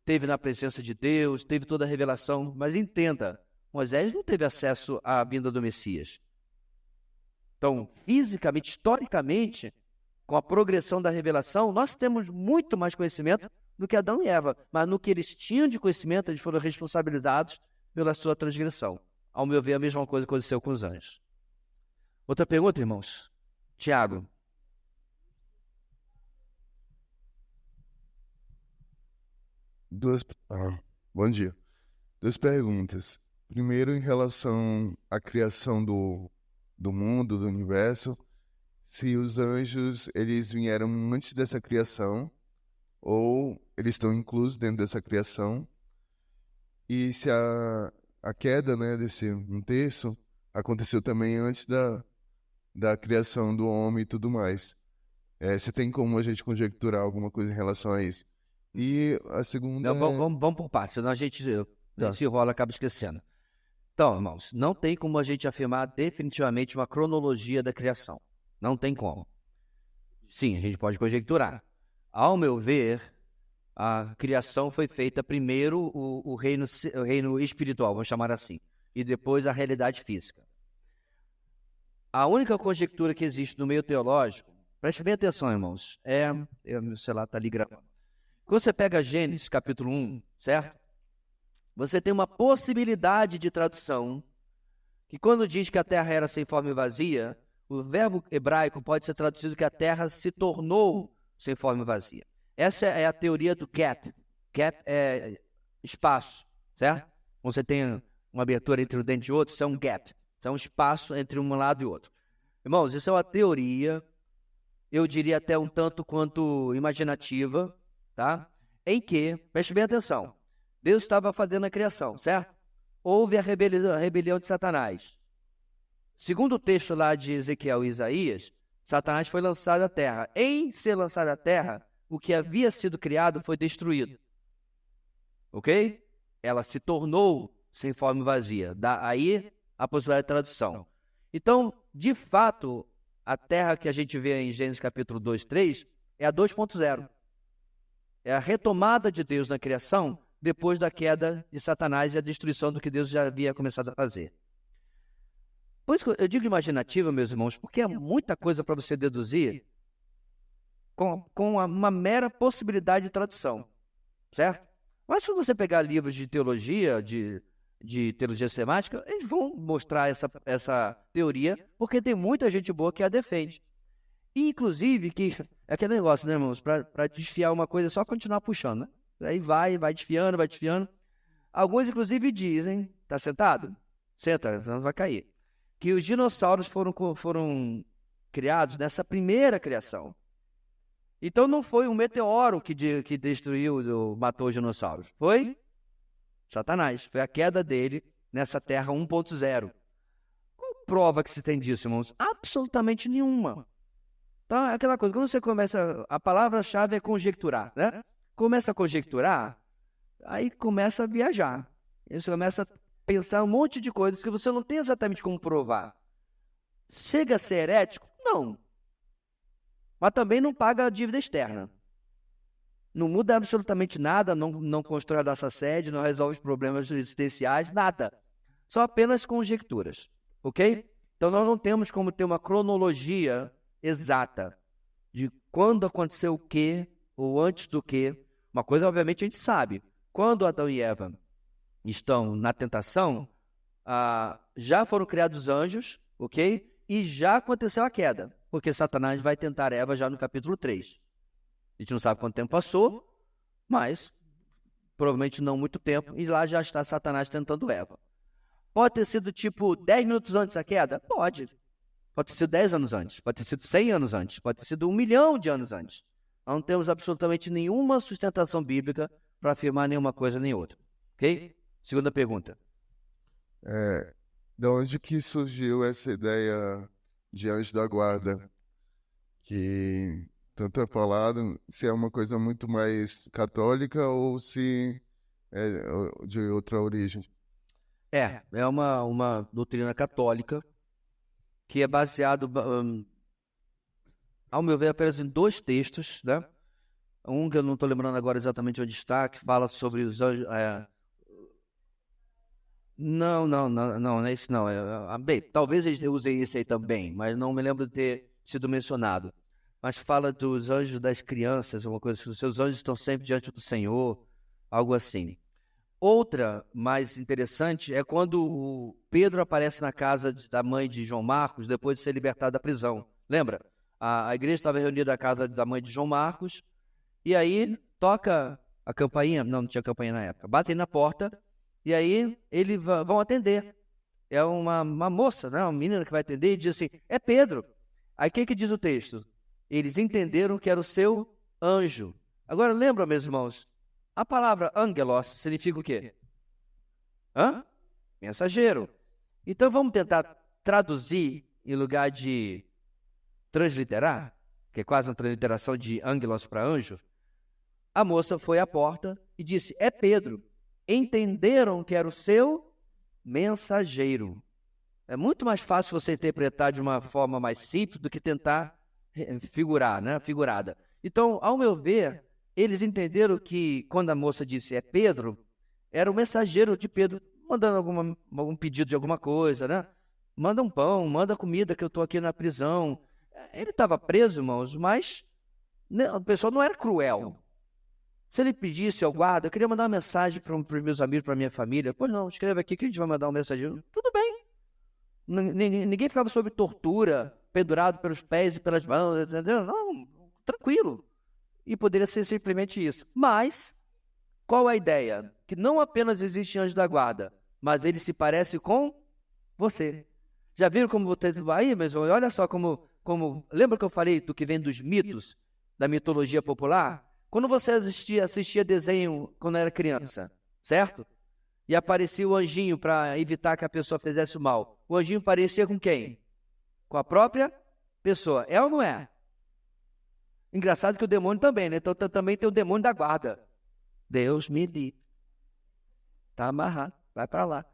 esteve na presença de Deus, teve toda a revelação, mas entenda, Moisés não teve acesso à vinda do Messias. Então, fisicamente, historicamente, com a progressão da revelação, nós temos muito mais conhecimento do que Adão e Eva, mas no que eles tinham de conhecimento, eles foram responsabilizados pela sua transgressão. Ao meu ver, a mesma coisa aconteceu com os anjos. Outra pergunta, irmãos? Tiago. Bom dia. 2 perguntas. Primeiro, em relação à criação do mundo, do universo, se os anjos eles vieram antes dessa criação ou eles estão inclusos dentro dessa criação, e se a queda, né, desse 1/3 aconteceu também antes da criação do homem e tudo mais. Se tem como a gente conjecturar alguma coisa em relação a isso? E a segunda... Não, vamos por partes, senão a gente se enrola e acaba esquecendo. Então, irmãos, não tem como a gente afirmar definitivamente uma cronologia da criação. Não tem como. Sim, a gente pode conjecturar. Ao meu ver, a criação foi feita primeiro o reino espiritual, vamos chamar assim, e depois a realidade física. A única conjectura que existe no meio teológico, preste bem atenção, irmãos, meu celular está ali gravando. Quando você pega Gênesis capítulo 1, certo? Você tem uma possibilidade de tradução que quando diz que a terra era sem forma e vazia, o verbo hebraico pode ser traduzido que a terra se tornou sem forma e vazia. Essa é a teoria do gap. Gap é espaço, certo? Quando você tem uma abertura entre um dente e outro, isso é um gap. Isso é um espaço entre um lado e outro. Irmãos, isso é uma teoria, eu diria até um tanto quanto imaginativa, tá? Em que, preste bem atenção, Deus estava fazendo a criação, certo? Houve a rebelião de Satanás. Segundo o texto lá de Ezequiel e Isaías, Satanás foi lançado à terra. Em ser lançado à terra, o que havia sido criado foi destruído. Ok? Ela se tornou sem forma e vazia. Daí a possibilidade de tradução. Então, de fato, a terra que a gente vê em Gênesis capítulo 2, 3, é a 2.0. É a retomada de Deus na criação depois da queda de Satanás e a destruição do que Deus já havia começado a fazer. Por isso que eu digo imaginativa, meus irmãos, porque é muita coisa para você deduzir com uma mera possibilidade de tradução, certo? Mas se você pegar livros de teologia, de teologia sistemática, eles vão mostrar essa teoria, porque tem muita gente boa que a defende. E, inclusive, que é aquele negócio, né, irmãos? Para desfiar uma coisa é só continuar puxando, né? Aí vai desfiando, vai desfiando. Alguns, inclusive, dizem, tá sentado? Senta, senão vai cair. Que os dinossauros foram criados nessa primeira criação. Então não foi um meteoro que destruiu, matou os dinossauros. Foi Satanás. Foi a queda dele nessa Terra 1.0. Qual prova que se tem disso, irmãos? Absolutamente nenhuma. Então é aquela coisa, quando você começa, a palavra-chave é conjecturar, né? Começa a conjecturar, aí começa a viajar. Aí você começa a pensar um monte de coisas que você não tem exatamente como provar. Chega a ser herético? Não. Mas também não paga a dívida externa. Não muda absolutamente nada, não constrói a nossa sede, não resolve os problemas existenciais, nada. Só apenas conjecturas, ok? Então nós não temos como ter uma cronologia exata de quando aconteceu o quê, ou antes do quê. Uma coisa, obviamente, a gente sabe. Quando Adão e Eva estão na tentação, já foram criados anjos, ok? E já aconteceu a queda, porque Satanás vai tentar Eva já no capítulo 3. A gente não sabe quanto tempo passou, mas provavelmente não muito tempo, e lá já está Satanás tentando Eva. Pode ter sido tipo 10 minutos antes da queda? Pode. Pode ter sido 10 anos antes, pode ter sido 100 anos antes, pode ter sido 1 milhão de anos antes. Nós não temos absolutamente nenhuma sustentação bíblica para afirmar nenhuma coisa nem outra. Ok? Segunda pergunta. De onde que surgiu essa ideia de anjo da guarda? Que tanto é falado, se é uma coisa muito mais católica ou se é de outra origem. É uma doutrina católica que é baseado, ao meu ver, apenas em 2 textos, né? Um que eu não estou lembrando agora exatamente onde está, que fala sobre os anjos. Não é esse não. Bem, talvez eles usem esse aí também, mas não me lembro de ter sido mencionado. Mas fala dos anjos das crianças, uma coisa assim, os seus anjos estão sempre diante do Senhor, algo assim. Outra mais interessante é quando o Pedro aparece na casa da mãe de João Marcos, depois de ser libertado da prisão. Lembra? A igreja estava reunida na casa da mãe de João Marcos, e aí toca a campainha, não tinha campainha na época, batem na porta, e aí eles vão atender. É uma moça, né, uma menina que vai atender, e diz assim, é Pedro. Aí o que diz o texto? Eles entenderam que era o seu anjo. Agora lembra, meus irmãos, a palavra angelos significa o quê? Mensageiro. Então vamos tentar traduzir em lugar de transliterar, que é quase uma transliteração de angelos para anjo. A moça foi à porta e disse, é Pedro. Entenderam que era o seu mensageiro. É muito mais fácil você interpretar de uma forma mais simples do que tentar figurar, né? Figurada. Então, ao meu ver, eles entenderam que quando a moça disse é Pedro, era o mensageiro de Pedro mandando algum pedido de alguma coisa, né? Manda um pão, manda comida que eu estou aqui na prisão. Ele estava preso, irmãos, mas a pessoa não era cruel. Se ele pedisse ao guarda, eu queria mandar uma mensagem para os meus amigos, para a minha família. Pois não, escreve aqui que a gente vai mandar uma mensagem. Tudo bem. Ninguém ficava sob tortura, pendurado pelos pés e pelas mãos, entendeu? Não, tranquilo. E poderia ser simplesmente isso. Mas, qual a ideia? Que não apenas existe anjo da guarda, mas ele se parece com você. Já viram como você... Aí, mas olha só como... Lembra que eu falei do que vem dos mitos, da mitologia popular? Quando você assistia desenho quando era criança, certo? E aparecia o anjinho para evitar que a pessoa fizesse o mal. O anjinho parecia com quem? Com a própria pessoa. É ou não é? Engraçado que o demônio também, né? Então também tem o demônio da guarda. Deus me livre. Está amarrado, vai para lá.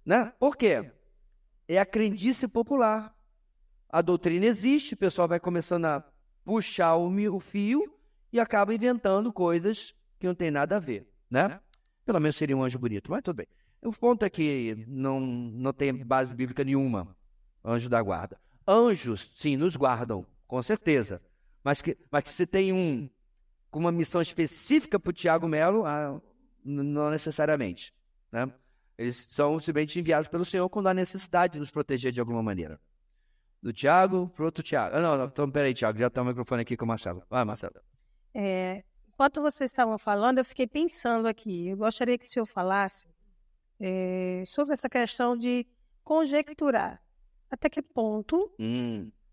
Né? Por quê? É a crendice popular. A doutrina existe, o pessoal vai começando a puxar o fio e acaba inventando coisas que não tem nada a ver, né? Pelo menos seria um anjo bonito, mas tudo bem. O ponto é que não tem base bíblica nenhuma, anjo da guarda. Anjos, sim, nos guardam, com certeza. Mas que se tem com uma missão específica para o Tiago Melo, não necessariamente, né? Eles são simplesmente enviados pelo Senhor quando há necessidade de nos proteger de alguma maneira. Do Tiago para o outro Tiago. Não, então, peraí, Tiago, já está o microfone aqui com o Marcelo. Vai, Marcelo. Enquanto vocês estavam falando, eu fiquei pensando aqui. Eu gostaria que o senhor falasse sobre essa questão de conjecturar. Até que ponto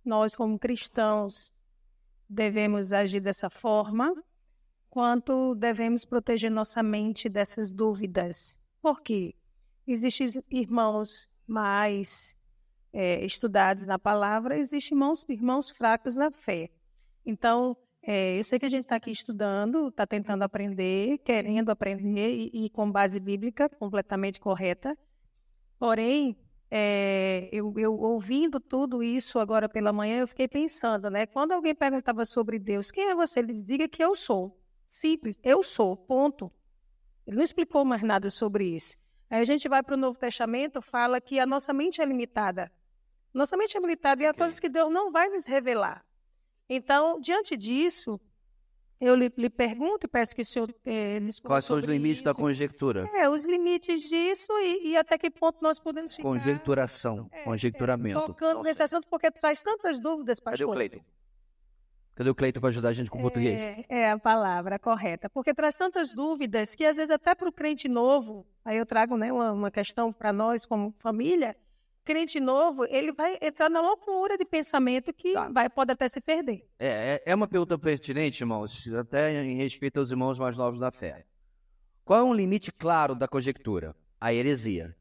nós, como cristãos, devemos agir dessa forma, quanto devemos proteger nossa mente dessas dúvidas. Por quê? Existem irmãos mais estudados na palavra, existem irmãos fracos na fé. Então, eu sei que a gente está aqui estudando, está tentando aprender, querendo aprender e com base bíblica completamente correta. Porém, eu ouvindo tudo isso agora pela manhã, eu fiquei pensando, né? Quando alguém perguntava sobre Deus, quem é você? Ele diga que eu sou. Simples, eu sou, ponto. Ele não explicou mais nada sobre isso. Aí a gente vai para o Novo Testamento, fala que a nossa mente é limitada. Nossa mente é limitada e há coisas que Deus não vai nos revelar. Então, diante disso, eu lhe pergunto e peço que o senhor discorra. Quais são os limites da conjectura? Os limites disso e até que ponto nós podemos ficar... Conjecturação, conjecturamento. Tocando nesse assunto, porque traz tantas dúvidas, pastor. Cadê o Cleiton para ajudar a gente com o português? É a palavra correta. Porque traz tantas dúvidas que, às vezes, até para o crente novo, aí eu trago, né, uma questão para nós como família, crente novo, ele vai entrar na loucura de pensamento que pode até se perder. É uma pergunta pertinente, irmãos, até em respeito aos irmãos mais novos da fé. Qual é um limite claro da conjectura? A heresia.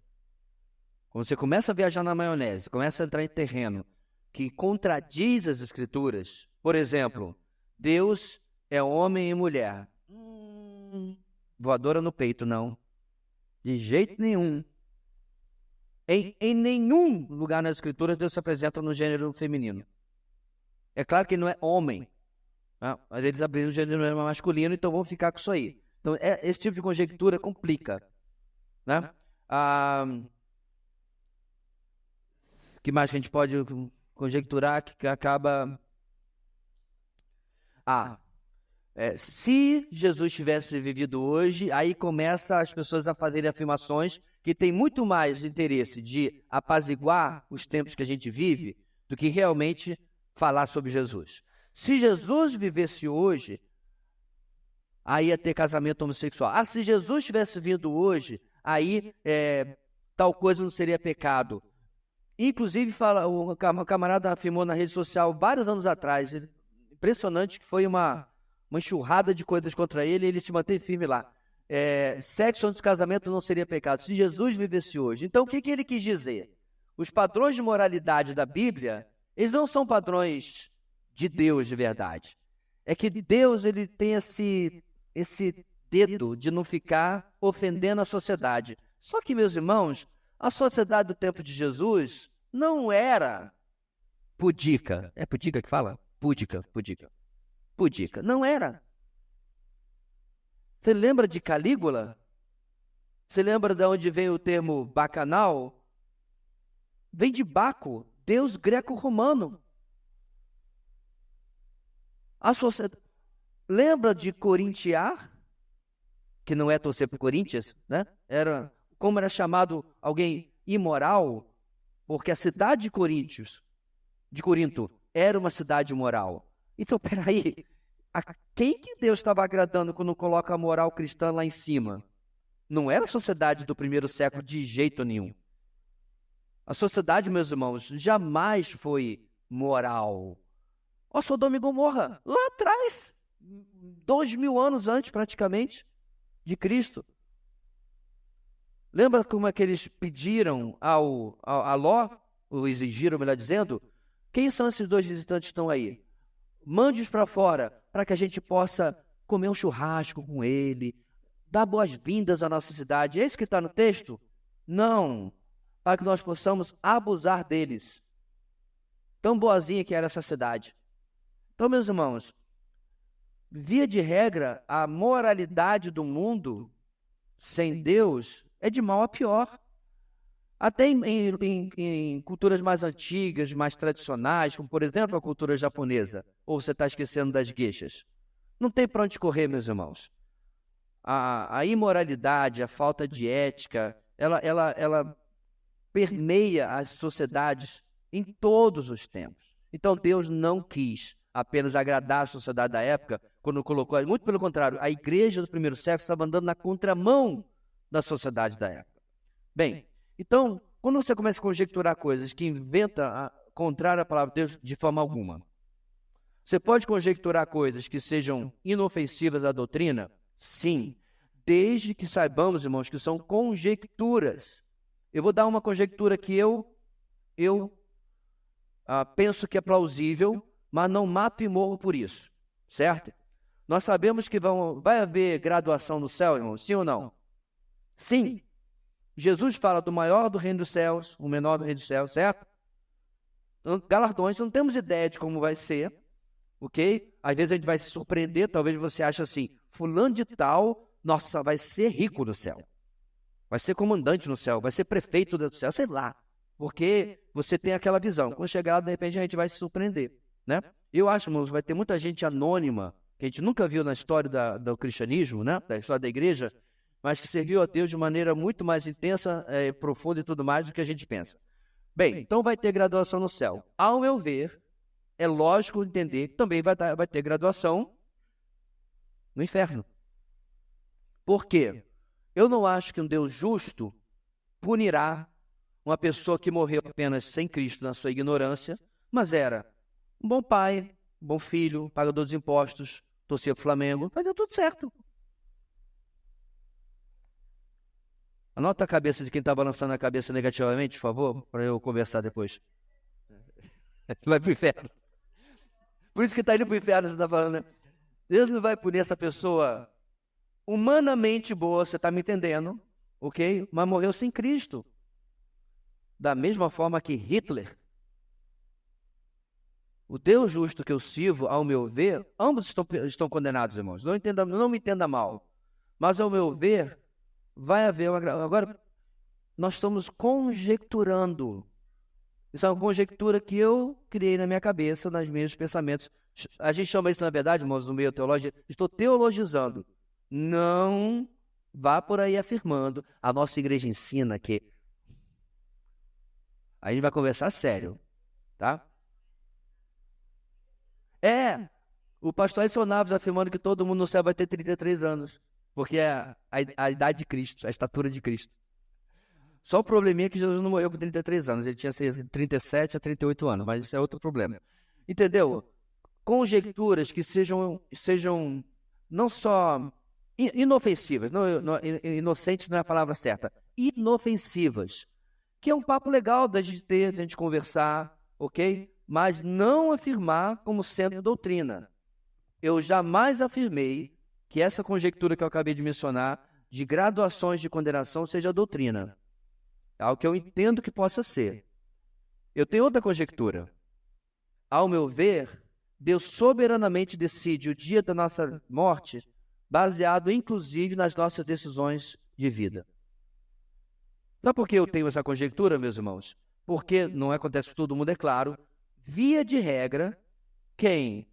Quando você começa a viajar na maionese, começa a entrar em terreno que contradiz as escrituras, por exemplo, Deus é homem e mulher. Voadora no peito, não. De jeito nenhum. Em nenhum lugar nas escrituras Deus se apresenta no gênero feminino. É claro que ele não é homem, né? Mas eles abriram o gênero masculino, então vamos ficar com isso aí. Então, esse tipo de conjectura complica, né? Que mais que a gente pode conjecturar que acaba... se Jesus tivesse vivido hoje, aí começa as pessoas a fazerem afirmações que têm muito mais interesse de apaziguar os tempos que a gente vive do que realmente falar sobre Jesus. Se Jesus vivesse hoje, aí ia ter casamento homossexual. Se Jesus tivesse vindo hoje, aí tal coisa não seria pecado. Inclusive, o camarada afirmou na rede social vários anos atrás, impressionante, que foi uma enxurrada de coisas contra ele, e ele se mantém firme lá. Sexo antes do casamento não seria pecado, se Jesus vivesse hoje. Então, o que ele quis dizer? Os padrões de moralidade da Bíblia, eles não são padrões de Deus de verdade. É que Deus, ele tem esse dedo de não ficar ofendendo a sociedade. Só que, meus irmãos, a sociedade do tempo de Jesus não era pudica. É pudica que fala? Pudica. Não era. Você lembra de Calígula? Você lembra de onde vem o termo bacanal? Vem de Baco, deus greco-romano. A sociedade... Lembra de corintiar? Que não é torcer para Corinthians, né? Como era chamado alguém imoral? Porque a cidade de Corinto, era uma cidade imoral. Então, peraí, a quem que Deus estava agradando quando coloca a moral cristã lá em cima? Não era a sociedade do primeiro século de jeito nenhum. A sociedade, meus irmãos, jamais foi moral. Sodoma e Gomorra, lá atrás, 2000 anos antes, praticamente, de Cristo. Lembra como é que eles pediram a Ló, ou exigiram, melhor dizendo, Quem são esses 2 visitantes que estão aí? Mande-os para fora, para que a gente possa comer um churrasco com ele, dar boas-vindas à nossa cidade. É isso que está no texto? Não, para que nós possamos abusar deles. Tão boazinha que era essa cidade. Então, meus irmãos, via de regra, a moralidade do mundo sem Deus é de mal a pior. Até em culturas mais antigas, mais tradicionais, como por exemplo a cultura japonesa, ou você está esquecendo das geishas. Não tem para onde correr, meus irmãos. A imoralidade, a falta de ética, ela permeia as sociedades em todos os tempos. Então Deus não quis apenas agradar a sociedade da época, quando colocou, muito pelo contrário, a igreja do primeiro século estava andando na contramão da sociedade da época. Bem, então, quando você começa a conjecturar coisas que inventa contrário à palavra de Deus de forma alguma, você pode conjecturar coisas que sejam inofensivas à doutrina? Sim, desde que saibamos, irmãos, que são conjecturas. Eu vou dar uma conjectura que eu penso que é plausível, mas não mato e morro por isso, certo? Nós sabemos que vai haver graduação no céu, irmão, sim ou não? Sim. Jesus fala do maior do reino dos céus, o menor do reino dos céus, certo? Então, galardões, não temos ideia de como vai ser, ok? Às vezes a gente vai se surpreender, talvez você ache assim, fulano de tal, nossa, vai ser rico no céu. Vai ser comandante no céu, vai ser prefeito do céu, sei lá. Porque você tem aquela visão. Quando chegar lá, de repente, a gente vai se surpreender, né? Eu acho, irmãos, vai ter muita gente anônima, que a gente nunca viu na história do cristianismo, né? Da história da igreja, mas que serviu a Deus de maneira muito mais intensa, profunda e tudo mais do que a gente pensa. Bem, então vai ter graduação no céu. Ao meu ver, é lógico entender que também vai ter graduação no inferno. Por quê? Eu não acho que um Deus justo punirá uma pessoa que morreu apenas sem Cristo na sua ignorância, mas era um bom pai, um bom filho, pagador dos impostos, torcia pro Flamengo, mas deu tudo certo. Anota a cabeça de quem está balançando a cabeça negativamente, por favor, para eu conversar depois. Vai pro inferno. Por isso que está indo pro inferno, você está falando, né? Deus não vai punir essa pessoa humanamente boa, você está me entendendo, ok? Mas morreu sem Cristo. Da mesma forma que Hitler. O Deus justo que eu sirvo, ao meu ver, ambos estão condenados, irmãos. Não me entenda mal. Mas, ao meu ver, vai haver uma... Agora, nós estamos conjecturando. Isso é uma conjectura que eu criei na minha cabeça, nos meus pensamentos. A gente chama isso, na verdade, irmãos, no meio teológico, estou teologizando. Não vá por aí afirmando. A nossa igreja ensina que... A gente vai conversar sério, tá? O pastor Edson Naves afirmando que todo mundo no céu vai ter 33 anos. Porque é a idade de Cristo, a estatura de Cristo. Só o probleminha é que Jesus não morreu com 33 anos. Ele tinha 37 a 38 anos, mas isso é outro problema. Entendeu? Conjecturas que sejam não só inofensivas, inocentes não é a palavra certa, inofensivas. Que é um papo legal da gente ter, da gente conversar, ok? Mas não afirmar como sendo doutrina. Eu jamais afirmei que essa conjectura que eu acabei de mencionar, de graduações de condenação, seja doutrina. É algo que eu entendo que possa ser. Eu tenho outra conjectura. Ao meu ver, Deus soberanamente decide o dia da nossa morte, baseado inclusive nas nossas decisões de vida. Sabe por que eu tenho essa conjectura, meus irmãos? Porque não acontece com todo mundo, é claro. Via de regra, quem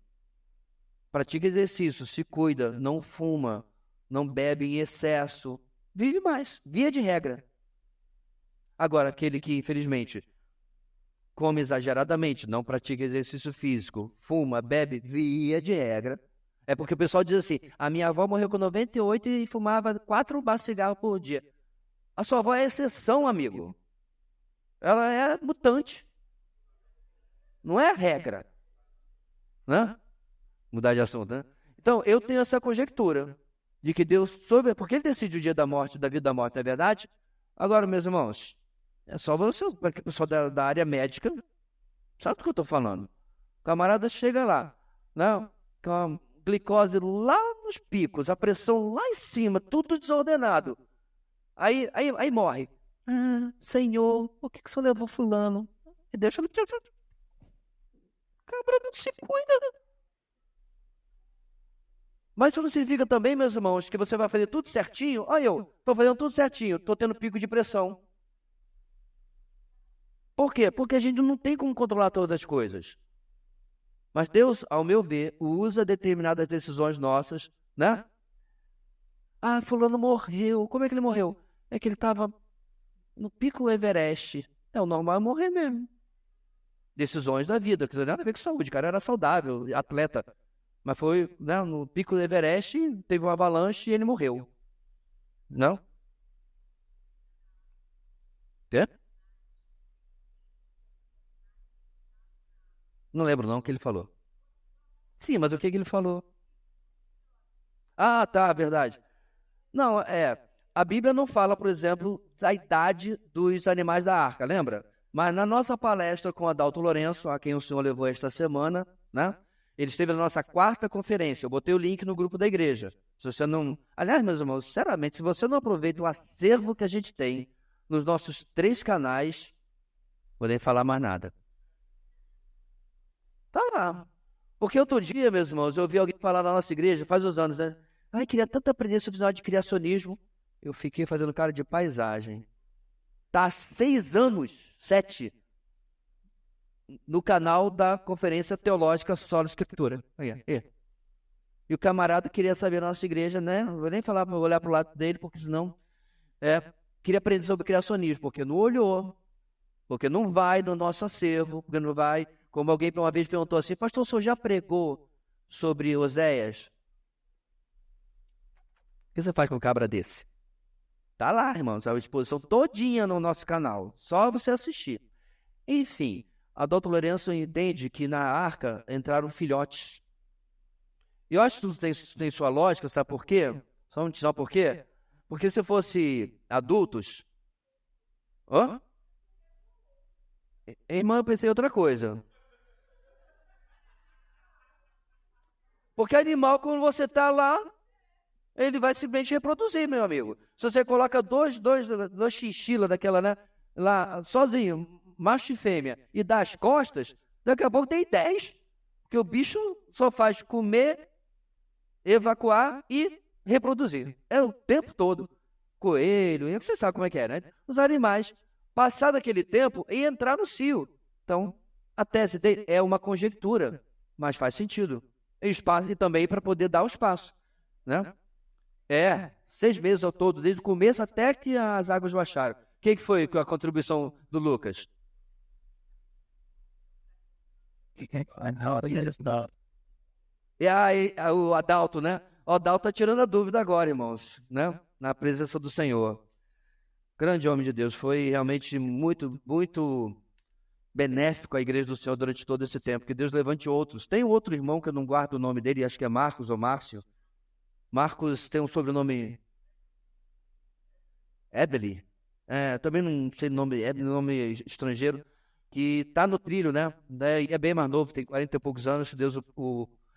pratica exercício, se cuida, não fuma, não bebe em excesso, vive mais, via de regra. Agora, aquele que, infelizmente, come exageradamente, não pratica exercício físico, fuma, bebe, via de regra, é porque o pessoal diz assim, a minha avó morreu com 98 e fumava 4 maços de cigarro por dia. A sua avó é exceção, amigo. Ela é mutante. Não é a regra. Né? Mudar de assunto, né? Então, eu tenho essa conjectura de que Deus soube, porque Ele decide o dia da morte, da vida da morte, não é verdade? Agora, meus irmãos, é só você, o pessoal da área médica, Sabe do que eu estou falando? O camarada chega lá, né? Com a glicose lá nos picos, a pressão lá em cima, tudo desordenado. Aí morre. Senhor, por que o senhor levou fulano? E deixa no... Cabra não se cuida. Mas isso não significa também, meus irmãos, que você vai fazer tudo certinho. Olha, eu estou fazendo tudo certinho, estou tendo pico de pressão. Por quê? Porque a gente não tem como controlar todas as coisas. Mas Deus, ao meu ver, usa determinadas decisões nossas, né? Fulano morreu. Como é que ele morreu? É que ele estava no pico Everest. É o normal morrer mesmo. Decisões da vida, que não tem nada a ver com saúde. O cara era saudável, atleta. Mas foi, né, no pico do Everest, teve uma avalanche e ele morreu. Não? Quê? Não lembro não o que ele falou. Sim, mas o que ele falou? Tá, verdade. Não, a Bíblia não fala, por exemplo, da idade dos animais da arca, lembra? Mas na nossa palestra com Adalto Lourenço, a quem o senhor levou esta semana, né? Ele esteve na nossa 4ª conferência. Eu botei o link no grupo da igreja. Se você não... Aliás, meus irmãos, sinceramente, se você não aproveita o acervo que a gente tem nos nossos 3 canais, vou nem falar mais nada. Tá lá. Porque outro dia, meus irmãos, eu ouvi alguém falar na nossa igreja, faz uns anos, né? Queria tanto aprender sobre o final de criacionismo. Eu fiquei fazendo cara de paisagem. Tá há 6 anos, 7, no canal da Conferência Teológica Sola Escritura. E o camarada queria saber na nossa igreja, né? Não vou nem falar para olhar para o lado dele, porque senão... queria aprender sobre criacionismo, porque não olhou, porque não vai no nosso acervo, porque não vai... Como alguém uma vez perguntou assim, pastor, o senhor já pregou sobre Oséias? O que você faz com um cabra desse? Tá lá, irmãos, a exposição todinha no nosso canal, só você assistir. Enfim, Adalto Lourenço entende que na arca entraram filhotes. E eu acho que tudo tem sua lógica, sabe por quê? Sabe por quê? Porque se fosse adultos... Irmã, eu pensei em outra coisa. Porque animal, quando você está lá, ele vai simplesmente reproduzir, meu amigo. Se você coloca dois chinchilas daquela, né, lá, sozinho, macho e fêmea, e dá as costas, daqui a pouco tem 10. Porque o bicho só faz comer, evacuar e reproduzir. É o tempo todo. Coelho, você sabe como é que é, né? Os animais, passado aquele tempo, e entrar no cio. Então, a tese dele é uma conjectura, mas faz sentido. Espaço, e também para poder dar o espaço, né? 6 meses ao todo, desde o começo até que as águas baixaram. O que foi a contribuição do Lucas? O Adalto, né? O Adalto está tirando a dúvida agora, irmãos, né? Na presença do Senhor. Grande homem de Deus, foi realmente muito, muito benéfico à igreja do Senhor durante todo esse tempo, que Deus levante outros. Tem outro irmão que eu não guardo o nome dele, acho que é Marcos ou Márcio. Marcos tem um sobrenome Ebeli. Também não sei o nome, é nome estrangeiro, que está no trilho, né? E é bem mais novo, tem 40 e poucos anos. Deus,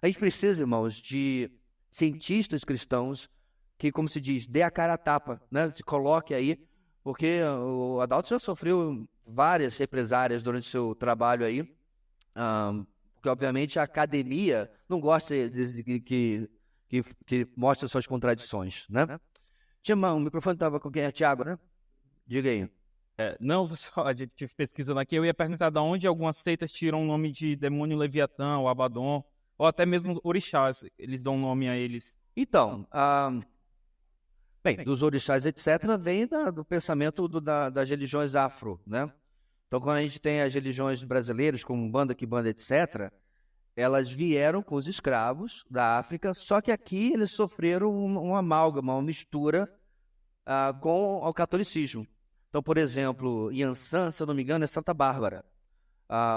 a gente precisa, irmãos, de cientistas cristãos que, como se diz, dê a cara a tapa, né? Se coloque aí, porque o Adalto já sofreu várias represárias durante o seu trabalho aí, porque obviamente a academia não gosta de que mostra suas contradições, né? O microfone estava com quem? É Tiago, né? Diga aí. Não, só a gente pesquisando aqui, eu ia perguntar de onde algumas seitas tiram o nome de demônio Leviatã, ou Abaddon, ou até mesmo orixás, eles dão nome a eles. Então, dos orixás, etc., vem do pensamento das religiões afro, né? Então, quando a gente tem as religiões brasileiras, como Umbanda, Quimbanda, etc., elas vieram com os escravos da África, só que aqui eles sofreram uma amálgama, uma mistura com o catolicismo. Então, por exemplo, Yansan, se eu não me engano, é Santa Bárbara.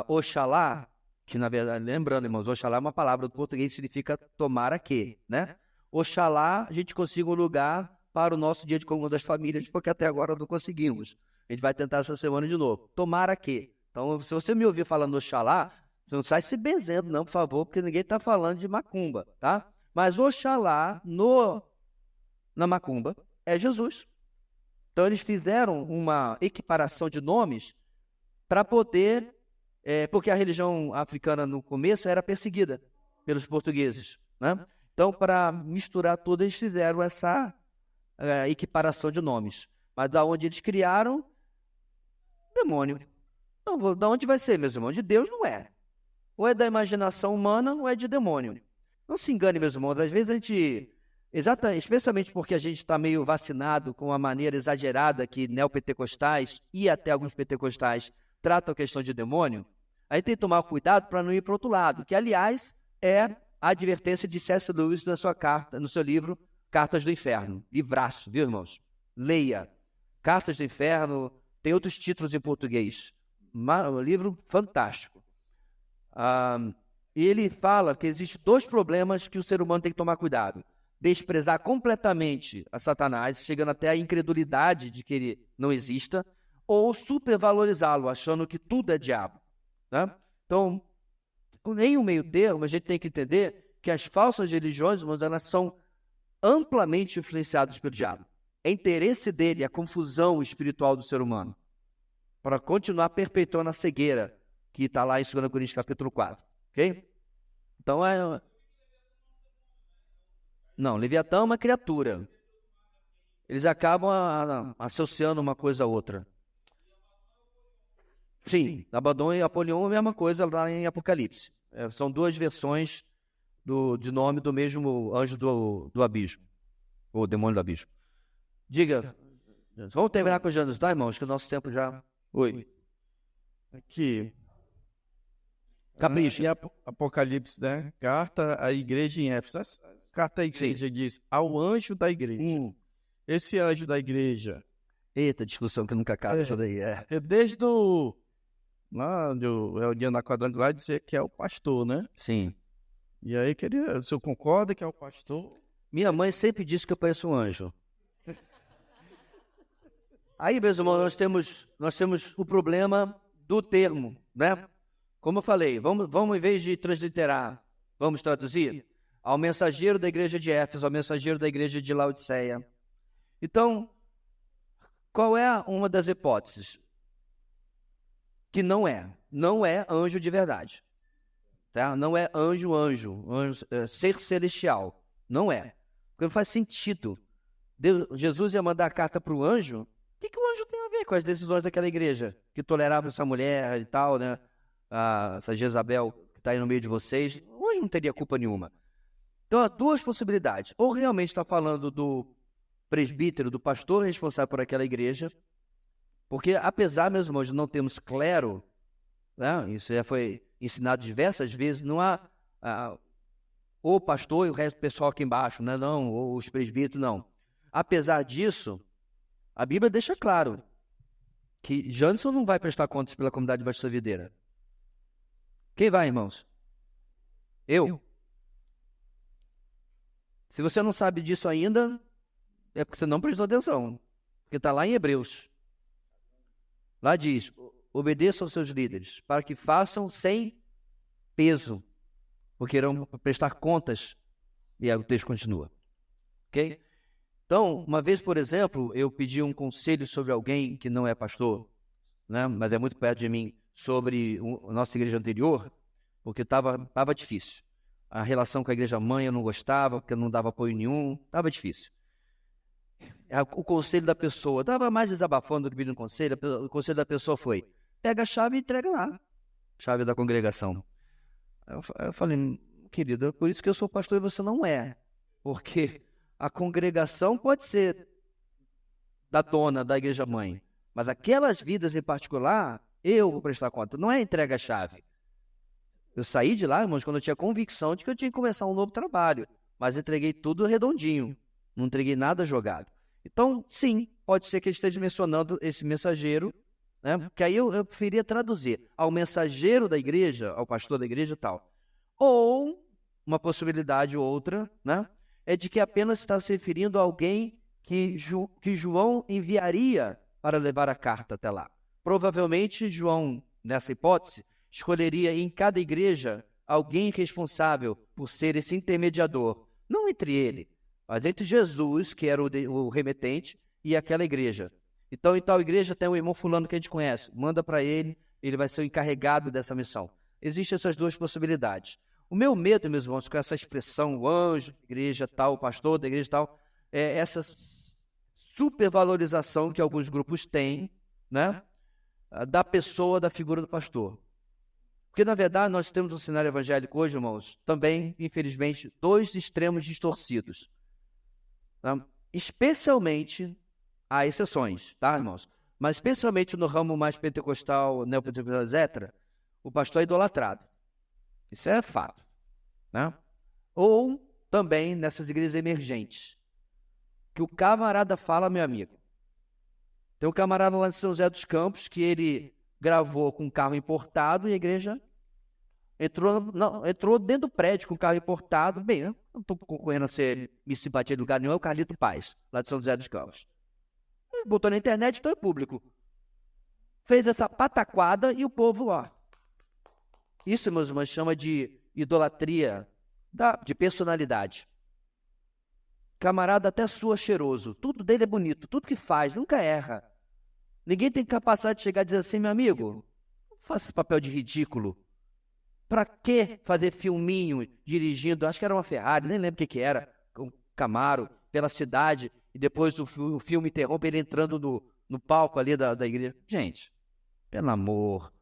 Oxalá, que na verdade, lembrando, irmãos, Oxalá é uma palavra do português que significa tomara que, né? Oxalá a gente consiga um lugar para o nosso dia de comunhão das famílias, porque até agora não conseguimos. A gente vai tentar essa semana de novo. Tomara que. Então, se você me ouvir falando Oxalá, você não sai se benzendo, não, por favor, porque ninguém está falando de macumba, tá? Mas Oxalá, na macumba, é Jesus. Então, eles fizeram uma equiparação de nomes para poder... porque a religião africana, no começo, era perseguida pelos portugueses, né? Então, para misturar tudo, eles fizeram essa equiparação de nomes. Mas da onde eles criaram, demônio. Então, da onde vai ser, meus irmãos? De Deus não é. Ou é da imaginação humana, ou é de demônio. Não se engane, meus irmãos. Às vezes a gente, especialmente porque a gente está meio vacinado com a maneira exagerada que neopentecostais e até alguns pentecostais tratam a questão de demônio, aí tem que tomar cuidado para não ir para o outro lado, que, aliás, é a advertência de C.S. Lewis na sua carta, no seu livro Cartas do Inferno. Livraço, viu, irmãos? Leia. Cartas do Inferno, tem outros títulos em português. Um livro fantástico. Ele fala que existem 2 problemas que o ser humano tem que tomar cuidado. Desprezar completamente a Satanás, chegando até a incredulidade de que ele não exista, ou supervalorizá-lo, achando que tudo é diabo, né? Então, em um meio termo, a gente tem que entender que as falsas religiões, elas são amplamente influenciadas pelo diabo. É interesse dele a confusão espiritual do ser humano, para continuar perpetuando a cegueira, que está lá em 2 Coríntios capítulo 4, ok? Então, não, Leviatã é uma criatura. Eles acabam associando uma coisa a outra. Sim, Abaddon e Apolion é a mesma coisa lá em Apocalipse. São 2 versões de nome do mesmo anjo do abismo, ou demônio do abismo. Diga, vamos terminar com os Janus, tá, irmãos? Que o nosso tempo já... Oi. Aqui. Capricha. E Apocalipse, né? Carta à igreja em Éfeso. A carta à igreja diz ao anjo da igreja. Esse anjo da igreja. Eita, discussão que nunca acaba isso daí. Desde lá onde é o dia na quadrangular, dizer que é o pastor, né? Sim. E aí, o senhor concorda que é o pastor? Minha mãe sempre disse que eu pareço um anjo. Aí, meus irmãos, nós temos o problema do termo, né? Como eu falei, vamos em vez de transliterar, vamos traduzir ao mensageiro da igreja de Éfeso, ao mensageiro da igreja de Laodiceia. Então, qual é uma das hipóteses? Que não é anjo de verdade. Tá? Não é anjo, ser celestial. Não é. Porque não faz sentido. Jesus ia mandar a carta para o anjo. O que o anjo tem a ver com as decisões daquela igreja que tolerava essa mulher e tal, né? Essa Jezabel que está aí no meio de vocês? O anjo não teria culpa nenhuma. Então, há 2 possibilidades. Ou realmente está falando do presbítero, do pastor responsável por aquela igreja, porque apesar, meus irmãos, de não termos clero, né? Isso já foi ensinado diversas vezes, não há o pastor e o resto do pessoal aqui embaixo, né? Não, ou os presbíteros, não. Apesar disso, a Bíblia deixa claro que Janson não vai prestar contas pela comunidade de Batista Videira. Quem vai, irmãos? Eu. Se você não sabe disso ainda, é porque você não prestou atenção. Porque está lá em Hebreus. Lá diz, obedeçam aos seus líderes, para que façam sem peso, porque irão prestar contas. E aí o texto continua. Ok? Então, uma vez, por exemplo, eu pedi um conselho sobre alguém que não é pastor, né, mas é muito perto de mim, sobre a nossa igreja anterior, porque estava difícil. A relação com a igreja mãe eu não gostava, porque eu não dava apoio nenhum, estava difícil. O conselho da pessoa, estava mais desabafando do que pedindo conselho, o conselho da pessoa foi, pega a chave e entrega lá, chave da congregação. Eu falei, querida, por isso que eu sou pastor e você não é, porque a congregação pode ser da dona da igreja mãe, mas aquelas vidas em particular, eu vou prestar conta, não é entrega a chave. Eu saí de lá, irmãos, quando eu tinha convicção de que eu tinha que começar um novo trabalho, mas entreguei tudo redondinho, não entreguei nada jogado. Então, sim, pode ser que ele esteja mencionando esse mensageiro, né? Porque aí eu preferia traduzir ao mensageiro da igreja, ao pastor da igreja e tal. Ou, uma possibilidade outra, né? É de que apenas está se referindo a alguém que João enviaria para levar a carta até lá. Provavelmente, João nessa hipótese, escolheria em cada igreja alguém responsável por ser esse intermediador, não entre ele, mas entre Jesus, que era o remetente, e aquela igreja. Então, em tal igreja tem um irmão fulano que a gente conhece, manda para ele, ele vai ser o encarregado dessa missão. Existem essas duas possibilidades. O meu medo, meus irmãos, com essa expressão, o anjo, igreja tal, o pastor da igreja tal, é essa supervalorização que alguns grupos têm, né, da pessoa, da figura do pastor. Porque, na verdade, nós temos no cenário evangélico hoje, irmãos, também, infelizmente, dois extremos distorcidos. Tá? Especialmente, há exceções, tá, irmãos? Mas especialmente no ramo mais pentecostal, neopentecostal, etc., o pastor é idolatrado. Isso é fato. Né? Ou também nessas igrejas emergentes, que o camarada fala, meu amigo. Tem um camarada lá em São José dos Campos que ele gravou com um carro importado e a igreja entrou dentro do prédio com o carro importado. Bem, eu não estou concorrendo a ser me simpatia de lugar nenhum, é o Carlito Paz, lá de São José dos Campos. Ele botou na internet, então é público. Fez essa pataquada e o povo, ó. Isso, meus irmãos, chama de idolatria de personalidade. Camarada até sua cheiroso, tudo dele é bonito, tudo que faz, nunca erra. Ninguém tem capacidade de chegar e dizer assim, meu amigo, não faça esse papel de ridículo. Pra que fazer filminho dirigindo, acho que era uma Ferrari, nem lembro o que era, um Camaro, pela cidade, e depois o filme interrompe ele entrando no palco ali da igreja. Gente, pelo amor,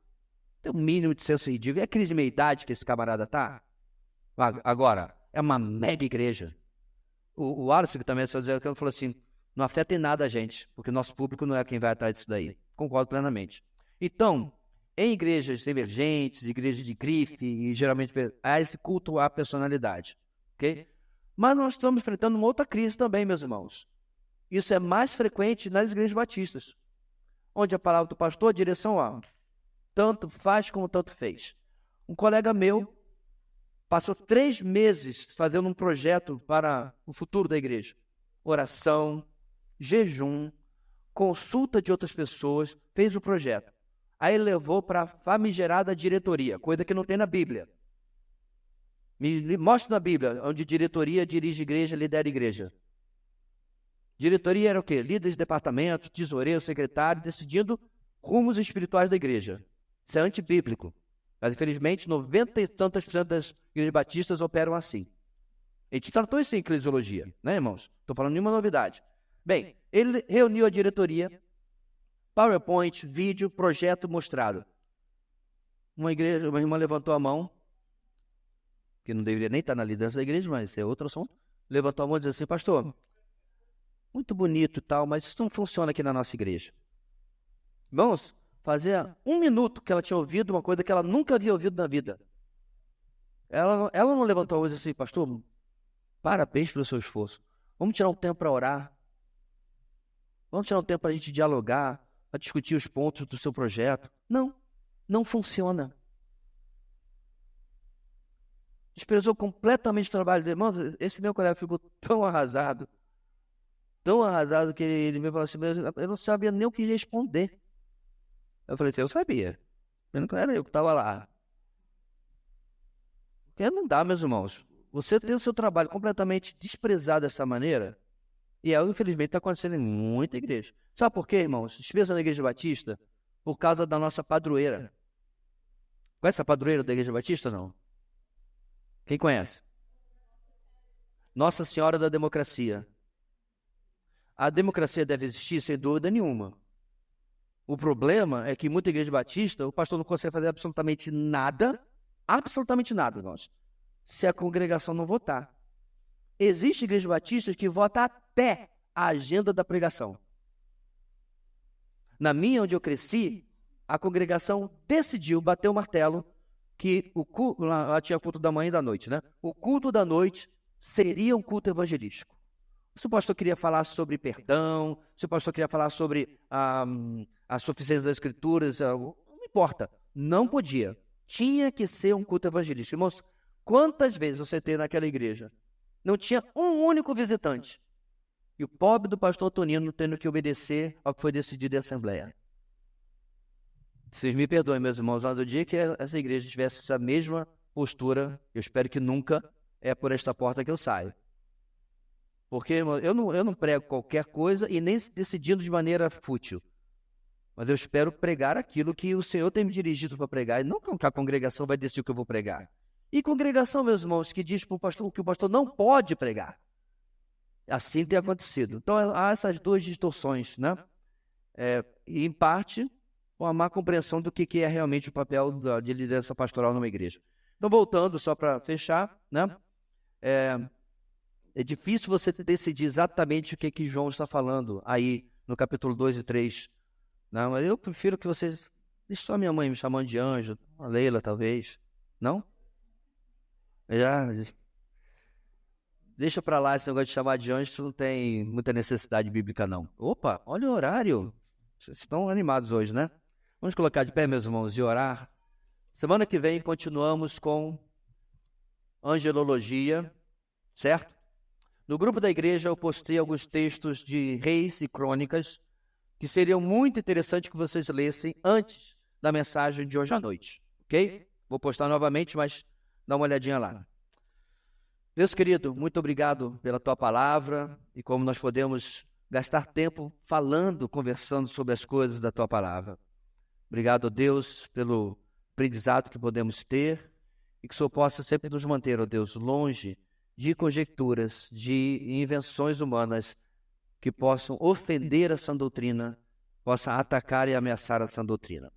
tem um mínimo de senso ridículo. É a crise de meia-idade que esse camarada tá? Agora, é uma mega igreja. O Wallace, que também é falou assim, não afeta em nada a gente, porque o nosso público não é quem vai atrás disso daí. Concordo plenamente. Então, em igrejas emergentes, igrejas de grife, e geralmente há esse culto à personalidade. Ok? Mas nós estamos enfrentando uma outra crise também, meus irmãos. Isso é mais frequente nas igrejas batistas, onde a palavra do pastor, a direção a tanto faz como tanto fez. Um colega meu passou 3 meses fazendo um projeto para o futuro da igreja. Oração, jejum, consulta de outras pessoas, fez o projeto. Aí ele levou para a famigerada diretoria, coisa que não tem na Bíblia. Me mostra na Bíblia, onde diretoria dirige igreja, lidera igreja. Diretoria era o quê? Líderes de departamento, tesoureiro, secretário, decidindo rumos espirituais da igreja. Isso é antibíblico. Mas, infelizmente, 90 e tantas % das igrejas batistas operam assim. A gente tratou isso em eclesiologia, né, irmãos? Estou falando de nenhuma novidade. Bem, ele reuniu a diretoria, PowerPoint, vídeo, projeto mostrado. Uma irmã levantou a mão, que não deveria nem estar na liderança da igreja, mas esse é outro assunto. Levantou a mão e disse assim, pastor, muito bonito e tal, mas isso não funciona aqui na nossa igreja. Irmãos, fazia 1 minuto que ela tinha ouvido uma coisa que ela nunca havia ouvido na vida. Ela não levantou a mão e disse assim, pastor, parabéns pelo seu esforço. Vamos tirar um tempo para orar. Vamos tirar um tempo para a gente dialogar, para discutir os pontos do seu projeto. Não funciona. Desprezou completamente o trabalho dele. Irmãos, esse meu colega ficou tão arrasado que ele me falou assim, eu não sabia nem o que responder. Eu falei assim, eu sabia. Não era eu que estava lá. Porque não dá, meus irmãos. Você tem o seu trabalho completamente desprezado dessa maneira, e infelizmente está acontecendo em muita igreja. Sabe por quê, irmãos? Despreza na igreja batista por causa da nossa padroeira. Conhece a padroeira da igreja batista, não? Quem conhece? Nossa Senhora da Democracia. A democracia deve existir, sem dúvida nenhuma. O problema é que em muita igreja batista, o pastor não consegue fazer absolutamente nada, irmãos, se a congregação não votar. Existem igrejas batistas que votam até a agenda da pregação. Na minha, onde eu cresci, a congregação decidiu bater o martelo que lá tinha culto da manhã e da noite, né? O culto da noite seria um culto evangelístico. Se o pastor queria falar sobre perdão, se o pastor queria falar sobre a suficiência das escrituras, não importa, não podia. Tinha que ser um culto evangelístico. Irmãos, quantas vezes você tem naquela igreja? Não tinha um único visitante. E o pobre do pastor Tonino tendo que obedecer ao que foi decidido em assembleia. Vocês me perdoem, meus irmãos, mas no dia que essa igreja tivesse essa mesma postura, eu espero que nunca, é por esta porta que eu saio. Porque, irmão, eu não prego qualquer coisa e nem decidindo de maneira fútil. Mas eu espero pregar aquilo que o Senhor tem me dirigido para pregar, e não que a congregação vai decidir o que eu vou pregar. E congregação, meus irmãos, que diz para o pastor que o pastor não pode pregar. Assim tem acontecido. Então, há essas duas distorções, né? E, em parte, uma má compreensão do que é realmente o papel de liderança pastoral numa igreja. Então, voltando, só para fechar, né? É difícil você decidir exatamente o que João está falando aí no capítulo 2 e 3. Não, mas eu prefiro que vocês... Deixa só minha mãe me chamando de anjo, a Leila talvez. Não? Deixa para lá esse negócio de chamar de anjo, isso não tem muita necessidade bíblica não. Opa, olha o horário. Vocês estão animados hoje, né? Vamos colocar de pé, meus irmãos, e orar. Semana que vem continuamos com angelologia, certo? No grupo da igreja eu postei alguns textos de Reis e Crônicas que seriam muito interessantes que vocês lessem antes da mensagem de hoje à noite, ok? Vou postar novamente, mas dá uma olhadinha lá. Deus querido, muito obrigado pela tua palavra e como nós podemos gastar tempo falando, conversando sobre as coisas da tua palavra. Obrigado, Deus, pelo aprendizado que podemos ter e que o Senhor possa sempre nos manter, ó Deus, longe de conjecturas, de invenções humanas que possam ofender a sã doutrina, possam atacar e ameaçar a sã doutrina.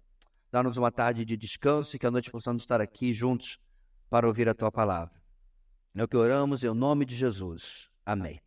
Dá-nos uma tarde de descanso e que à noite possamos estar aqui juntos para ouvir a tua palavra. É o que oramos em nome de Jesus. Amém.